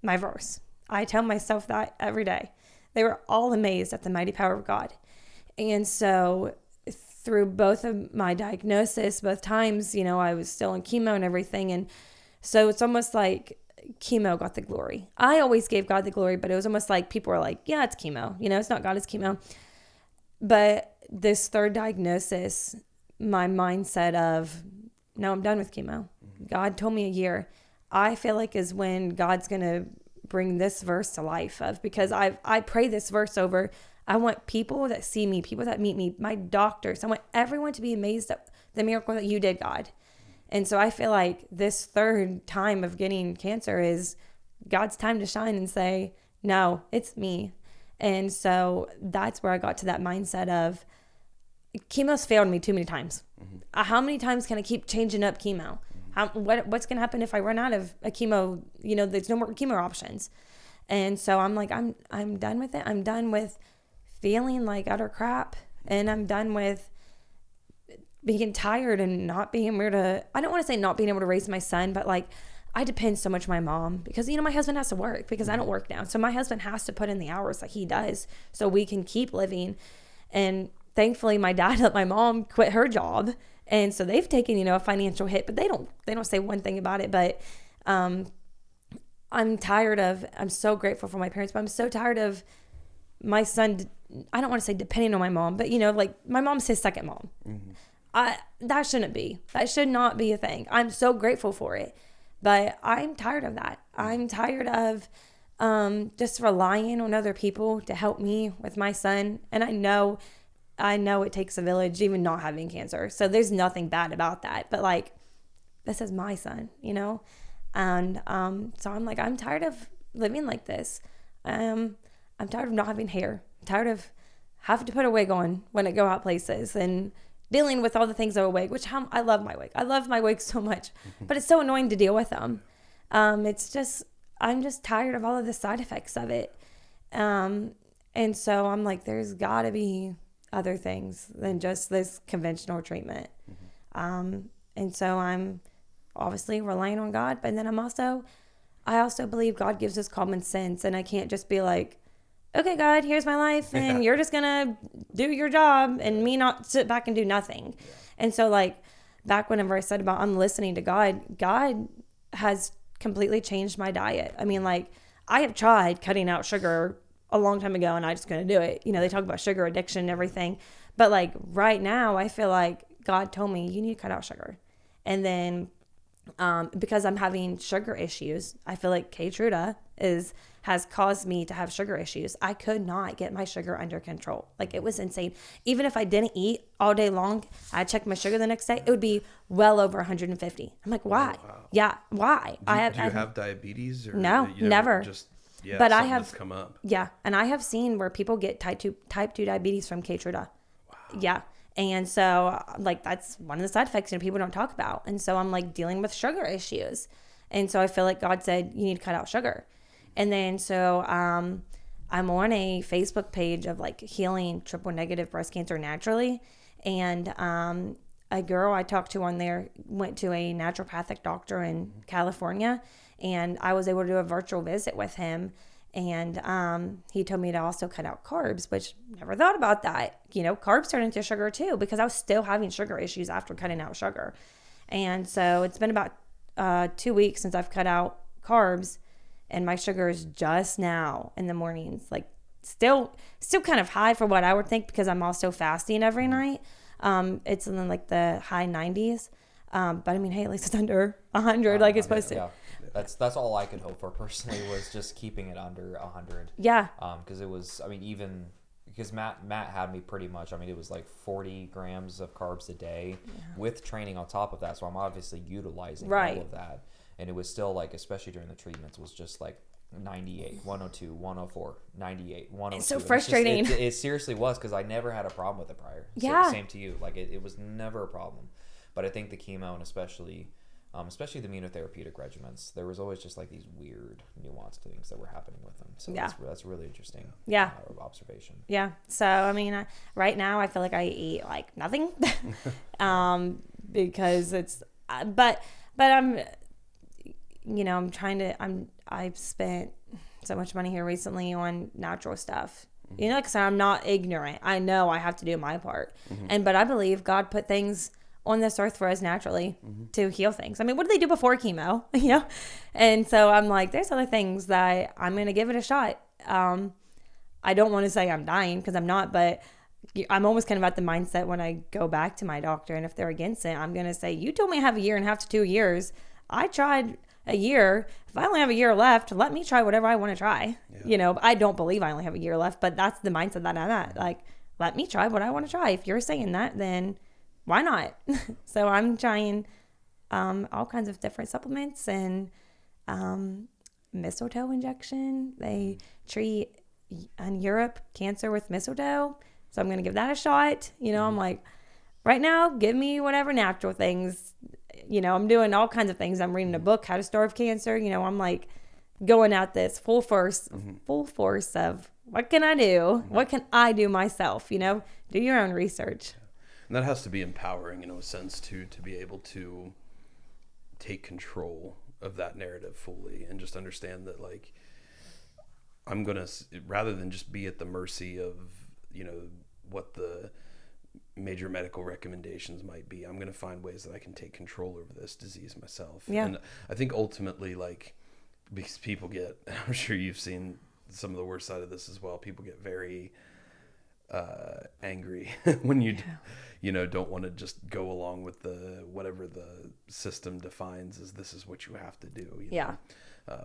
my verse. I tell myself that every day. They were all amazed at the mighty power of God. And so through both of my diagnosis, both times, I was still on chemo and everything. And so it's almost like chemo got the glory. I always gave God the glory, but it was almost like people were like, yeah, it's chemo. It's not God, it's chemo. But this third diagnosis, my mindset of, no, I'm done with chemo. God told me a year. I feel like is when God's going to bring this verse to life because I pray this verse over. I want people that see me, people that meet me, my doctors. I want everyone to be amazed at the miracle that you did, God. And so I feel like this third time of getting cancer is God's time to shine and say, no, it's me. And so that's where I got to that mindset of chemo's failed me too many times. Mm-hmm. How many times can I keep changing up chemo? What's going to happen if I run out of a chemo? There's no more chemo options. And so I'm like, I'm done with it. I'm done with feeling like utter crap. And I'm done with being tired and not being able to, I don't want to say not being able to raise my son, but like I depend so much on my mom because, my husband has to work because I don't work now. So my husband has to put in the hours like he does so we can keep living. And thankfully my dad let my mom quit her job. And so they've taken, a financial hit, but they don't say one thing about it. But I'm so grateful for my parents, but I'm so tired of my son. I don't want to say depending on my mom, but like my mom's his second mom. Mm-hmm. That shouldn't be. That should not be a thing. I'm so grateful for it, but I'm tired of that. I'm tired of just relying on other people to help me with my son. And I know it takes a village, even not having cancer. So there's nothing bad about that. But like, this is my son, And so I'm like, I'm tired of living like this. I'm tired of not having hair. I'm tired of having to put a wig on when I go out places and dealing with all the things of a wig, which I love my wig. I love my wig so much, but it's so annoying to deal with them. I'm just tired of all of the side effects of it. And so I'm like, there's gotta be other things than just this conventional treatment. Mm-hmm. And so I'm obviously relying on God, but then I also believe God gives us common sense, and I can't just be like, okay, God, here's my life, and you're just gonna do your job and me not sit back and do nothing. Yeah. And so like back whenever I said about I'm listening to God, God has completely changed my diet. I mean, like I have tried cutting out sugar a long time ago and I just couldn't do it. They talk about sugar addiction and everything, but like right now I feel like God told me you need to cut out sugar. And then because I'm having sugar issues, I feel like Keytruda has caused me to have sugar issues. I could not get my sugar under control. Like it was insane. Even if I didn't eat all day long, I checked my sugar the next day, it would be well over 150. I'm like, why? Oh, wow. Yeah, why? Do you have diabetes? Or no, never. But I have come up. Yeah, and I have seen where people get type 2 diabetes from Keytruda. Wow. Yeah. And so like that's one of the side effects people don't talk about. And so I'm like dealing with sugar issues. And so I feel like God said, you need to cut out sugar. And then so I I'm on a Facebook page of like healing triple negative breast cancer naturally. And a girl I talked to on there went to a naturopathic doctor in California, and I was able to do a virtual visit with him. And he told me to also cut out carbs, which never thought about that. You know, carbs turn into sugar too, because I was still having sugar issues after cutting out sugar. And so it's been about 2 weeks since I've cut out carbs, and my sugar is just now in the mornings, like still kind of high for what I would think, because I'm also fasting every night. It's in like the high 90s. But I mean, hey, at least it's under 100 like it's supposed to. Yeah. That's all I could hope for personally, was just keeping it under 100. Yeah. Because it was, I mean, even because Matt had me pretty much, I mean, it was like 40 grams of carbs a day with training on top of that. So I'm obviously utilizing all of that. And it was still like, especially during the treatments, was just like 98, 102, 104, 98, 102. It's so frustrating. It seriously was, because I never had a problem with it prior. Yeah. So, same to you. Like it was never a problem. But I think the chemo, and especially the immunotherapeutic regimens, there was always just like these weird nuanced things that were happening with them. So that's really interesting. Yeah. Observation. Yeah. So, I mean, right now I feel like I eat like nothing, because it's, but I'm, you know, I've spent so much money here recently on natural stuff, you know, because I'm not ignorant. I know I have to do my part. But I believe God put things on this earth for us naturally to heal things. I mean, what did they do before chemo? You know? And so I'm like, there's other things that I'm going to give it a shot. I don't want to say I'm dying, because I'm not, but I'm almost kind of at the mindset when I go back to my doctor, and if they're against it, I'm going to say, you told me I have 1.5 to 2 years. I tried a year. If I only have a year left, let me try whatever I want to try. Yeah. You know, I don't believe I only have a year left, but that's the mindset that I'm at. Like, let me try what I want to try. If you're saying that, then why not? So I'm trying all kinds of different supplements, and mistletoe injection. They treat in Europe cancer with mistletoe. So I'm going to give that a shot. You know, I'm like, right now, give me whatever natural things. You know, I'm doing all kinds of things. I'm reading a book, How to Starve Cancer. You know, I'm like going at this full force of what can I do? What can I do myself? You know, do your own research. And that has to be empowering in a sense to be able to take control of that narrative fully, and just understand that, like, I'm going to, rather than just be at the mercy of, you know, what the major medical recommendations might be, I'm going to find ways that I can take control over this disease myself. Yeah. And I think ultimately, like, because people get, I'm sure you've seen some of the worst side of this as well, people get very angry when you you know, don't want to just go along with the whatever the system defines as this is what you have to do, you know?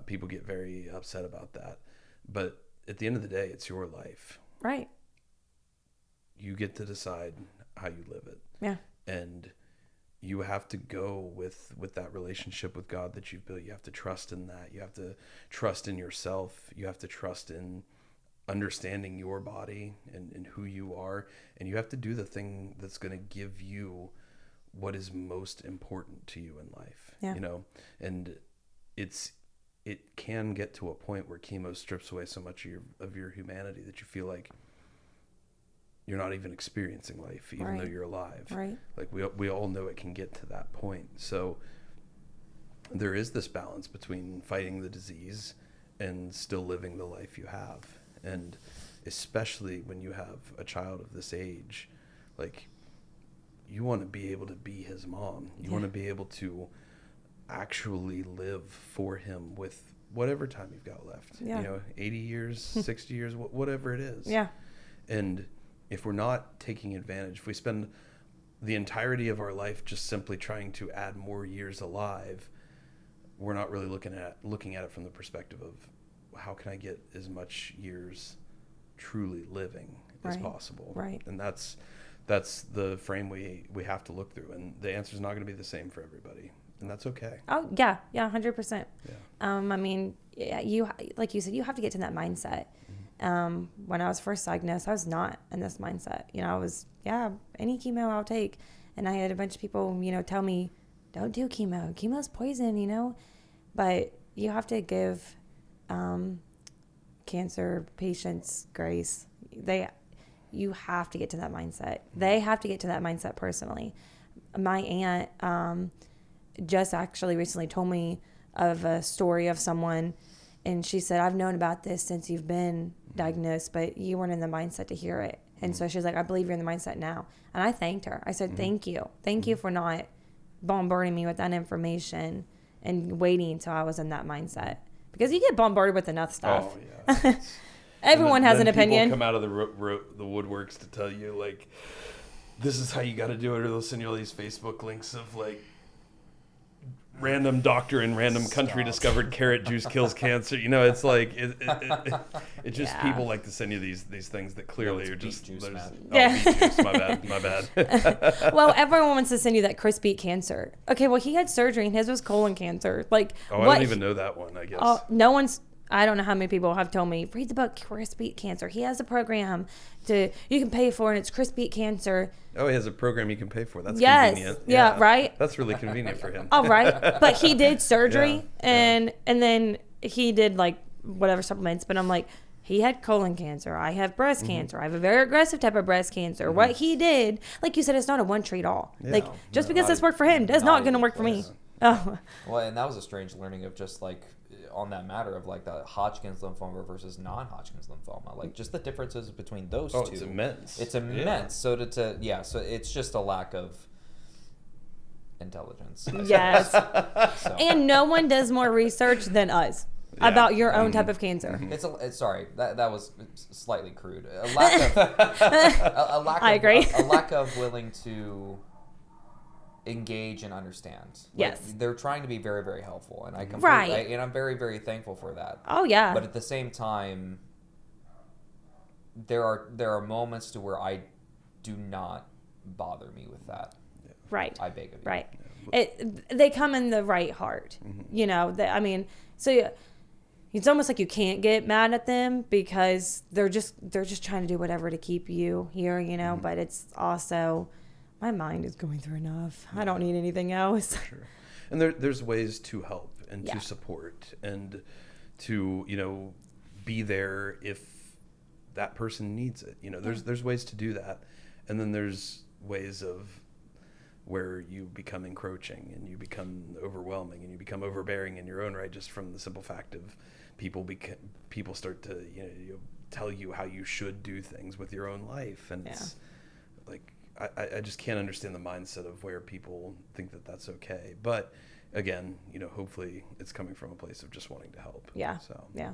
People get very upset about that, but at the end of the day, it's your life, right? You get to decide how you live it. Yeah. And you have to go with that relationship with God that you've built. You have to trust in that. You have to trust in yourself. You have to trust in understanding your body and who you are. And you have to do the thing that's going to give you what is most important to you in life. Yeah. You know, and it can get to a point where chemo strips away so much of your humanity that you feel like you're not even experiencing life, even though you're alive. Right. Like we all know it can get to that point. So there is this balance between fighting the disease and still living the life you have. And especially when you have a child of this age, like, you want to be able to be his mom. You want to be able to actually live for him with whatever time you've got left. Yeah. You know, 80 years, 60 years, whatever it is. Yeah. And if we're not taking advantage, if we spend the entirety of our life just simply trying to add more years alive, we're not really looking at it from the perspective of how can I get as much years truly living as possible. Right. And that's the frame we have to look through. And the answer is not going to be the same for everybody. And that's okay. Oh, yeah. Yeah, 100%. Yeah. I mean, you like you said, you have to get to that mindset. When I was first diagnosed, I was not in this mindset. You know, I was, any chemo I'll take. And I had a bunch of people, you know, tell me, don't do chemo. Chemo's poison, you know. But you have to give cancer patients grace. You have to get to that mindset. They have to get to that mindset personally. My aunt just actually recently told me of a story of someone, and she said, I've known about this since you've been diagnosed, but you weren't in the mindset to hear it. And so she's like, I believe you're in the mindset now. And I thanked her. I said, thank you. Thank you for not bombarding me with that information and waiting until I was in that mindset. Because you get bombarded with enough stuff. Oh, yeah. Everyone has an opinion. People come out of the woodworks to tell you, like, this is how you got to do it, or they'll send you all these Facebook links of, like, random doctor in random country discovered carrot juice kills cancer. You know, it's like it's just people like to send you these things that clearly are just beet juice, man. Beet juice. My bad. Well, everyone wants to send you that Chris beat cancer. Okay, well, he had surgery and his was colon cancer. Like, I don't even know that one. I guess no one's. I don't know how many people have told me, read the book Chris Beat Cancer. He has a program you can pay for, and it's Chris Beat Cancer. Oh, he has a program you can pay for. That's convenient. Yeah, right? That's really convenient for him. Oh, right. But he did surgery, and then he did, like, whatever supplements. But I'm like, he had colon cancer. I have breast cancer. I have a very aggressive type of breast cancer. What he did, like you said, it's not a one-treat-all. Yeah. Like, just because this worked for him does not going to work for me. Oh. Well, and that was a strange learning of just, like, on that matter of, like, the Hodgkin's lymphoma versus non-Hodgkin's lymphoma, like, just the differences between those two. It's immense. It's immense. Yeah. So it's just a lack of intelligence. Yes. So. And no one does more research than us about your own type of cancer. It's sorry, that was slightly crude. A lack of I agree. A lack of willing to engage and understand. Like, yes, they're trying to be very, very helpful, and and I'm very, very thankful for that. Oh yeah. But at the same time, there are moments to where I do not bother me with that. Right. I beg of you. Right. They come in the right heart. You know. So it's almost like you can't get mad at them because they're just trying to do whatever to keep you here. You know. But it's also, my mind is going through enough. I don't need anything else. Sure. And there's ways to help and to support and to, you know, be there if that person needs it. You know, there's ways to do that. And then there's ways of where you become encroaching and you become overwhelming and you become overbearing in your own right, just from the simple fact of people start to, you know, tell you how you should do things with your own life. And it's like, I just can't understand the mindset of where people think that that's okay. But again, you know, hopefully it's coming from a place of just wanting to help. Yeah. So, yeah.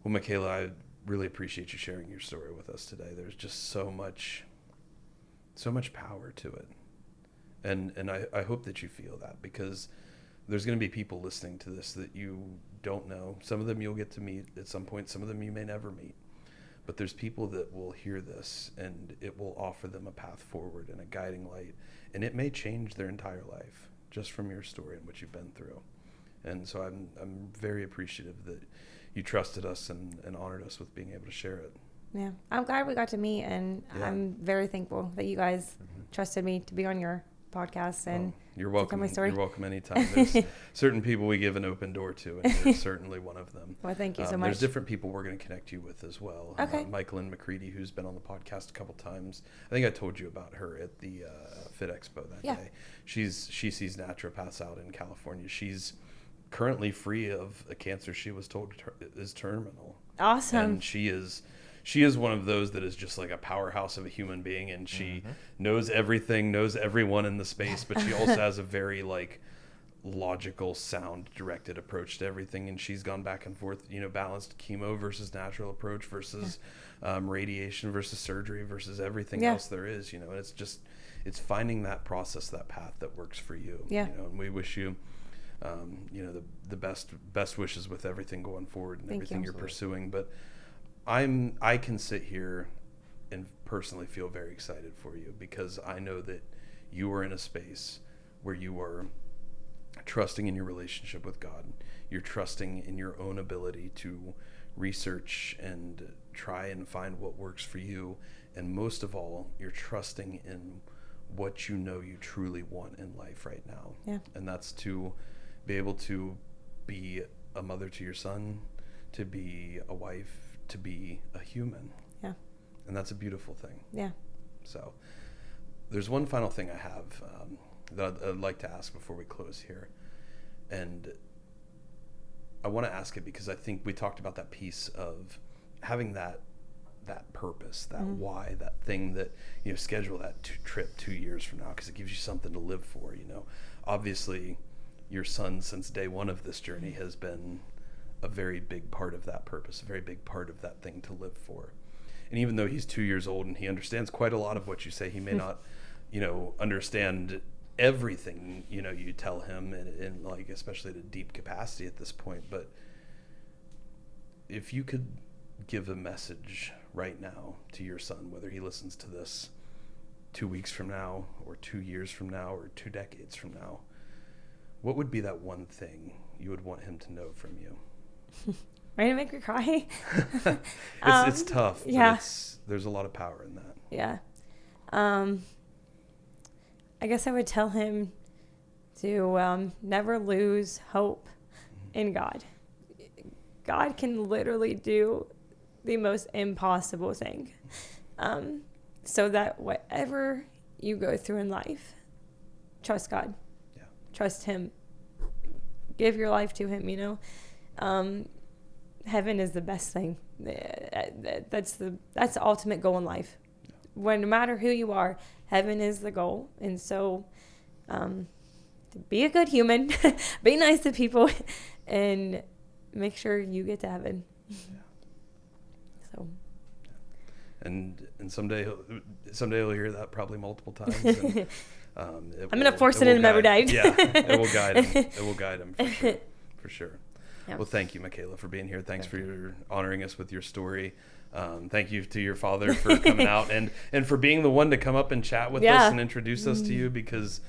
Well, Mikayla, I really appreciate you sharing your story with us today. There's just so much power to it. And I hope that you feel that, because there's going to be people listening to this that you don't know. Some of them you'll get to meet at some point. Some of them you may never meet. But there's people that will hear this, and it will offer them a path forward and a guiding light. And it may change their entire life just from your story and what you've been through. And so I'm very appreciative that you trusted us and honored us with being able to share it. Yeah. I'm glad we got to meet, and I'm very thankful that you guys trusted me to be on your podcast. And you're welcome. My story. You're welcome anytime. There's certain people we give an open door to, and you're certainly one of them. Well, thank you so much. There's different people we're going to connect you with as well. Okay. Mikayla McCready, who's been on the podcast a couple times. I think I told you about her at the Fit Expo that day. She sees naturopaths out in California. She's currently free of a cancer she was told is terminal. Awesome. And she is one of those that is just like a powerhouse of a human being, and she knows everything, knows everyone in the space, but she also has a very like logical, sound directed approach to everything. And she's gone back and forth, you know, balanced chemo versus natural approach versus radiation versus surgery versus everything else there is, you know. And it's finding that process, that path that works for you. You know, and we wish you you know, the best wishes with everything going forward and everything you're pursuing. But I can sit here and personally feel very excited for you, because I know that you are in a space where you are trusting in your relationship with God. You're trusting in your own ability to research and try and find what works for you. And most of all, you're trusting in what you know you truly want in life right now. Yeah. And that's to be able to be a mother to your son, to be a wife, to be a human. Yeah. And that's a beautiful thing. Yeah. So there's one final thing I have that I'd like to ask before we close here. And I want to ask it because I think we talked about that piece of having that purpose, that why, that thing that, schedule that trip 2 years from now, because it gives you something to live for. Obviously your son, since day one of this journey, has been a very big part of that purpose, a very big part of that thing to live for. And even though he's 2 years old and he understands quite a lot of what you say, he may not, understand everything, you tell him in like, especially at a deep capacity at this point. But if you could give a message right now to your son, whether he listens to this 2 weeks from now or 2 years from now or 2 decades from now, what would be that one thing you would want him to know from you? Ready to make me cry? It's tough. Yeah. But there's a lot of power in that. Yeah. I guess I would tell him to never lose hope in God. God can literally do the most impossible thing. So that whatever you go through in life, trust God. Yeah. Trust Him. Give your life to Him, Heaven is the best thing. That's the ultimate goal in life. When no matter who you are, heaven is the goal. And so be a good human, be nice to people, and make sure you get to heaven. Yeah. So. And someday he'll hear that probably multiple times. And, I'm gonna force it in him every day. Yeah, it will guide him. It will guide him for sure. Yep. Well, thank you, Mikayla, for being here. Thanks for your honoring us with your story. Thank you to your father for coming out and for being the one to come up and chat with us and introduce us to you, because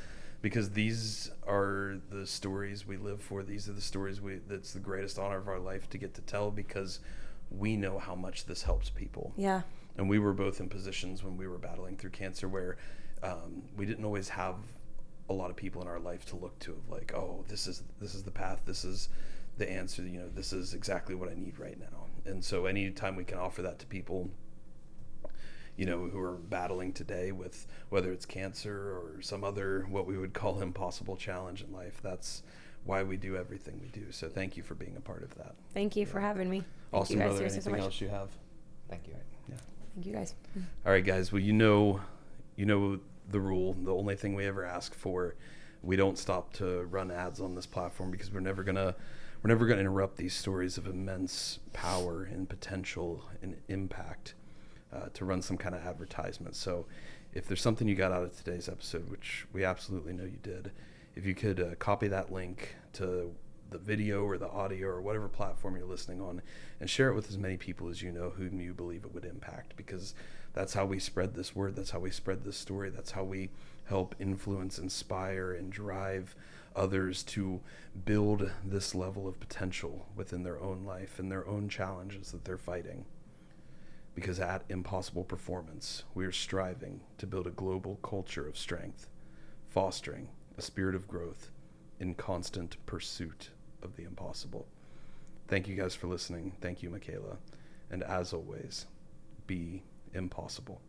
these are the stories we live for. These are the stories that's the greatest honor of our life to get to tell, because we know how much this helps people. Yeah. And we were both in positions when we were battling through cancer where we didn't always have a lot of people in our life to look to, of like, oh, this is the path, this is the answer, this is exactly what I need right now. And so anytime we can offer that to people, who are battling today with whether it's cancer or some other, what we would call impossible challenge in life, that's why we do everything we do. So thank you for being a part of that. Thank you for having me. Awesome, brother. Seriously, Anything else you have? Thank you. Yeah. Thank you, guys. All right, guys. Well, you know the rule. The only thing we ever ask for, we don't stop to run ads on this platform, because we're never gonna interrupt these stories of immense power and potential and impact to run some kind of advertisement. So if there's something you got out of today's episode, which we absolutely know you did, if you could copy that link to the video or the audio or whatever platform you're listening on, and share it with as many people as you know whom you believe it would impact, because that's how we spread this word. That's how we spread this story. That's how we help influence, inspire, and drive others to build this level of potential within their own life and their own challenges that they're fighting. Because at Impossible Performance, we are striving to build a global culture of strength, fostering a spirit of growth in constant pursuit of the impossible. Thank you guys for listening. Thank you, Mikayla. And as always, be impossible.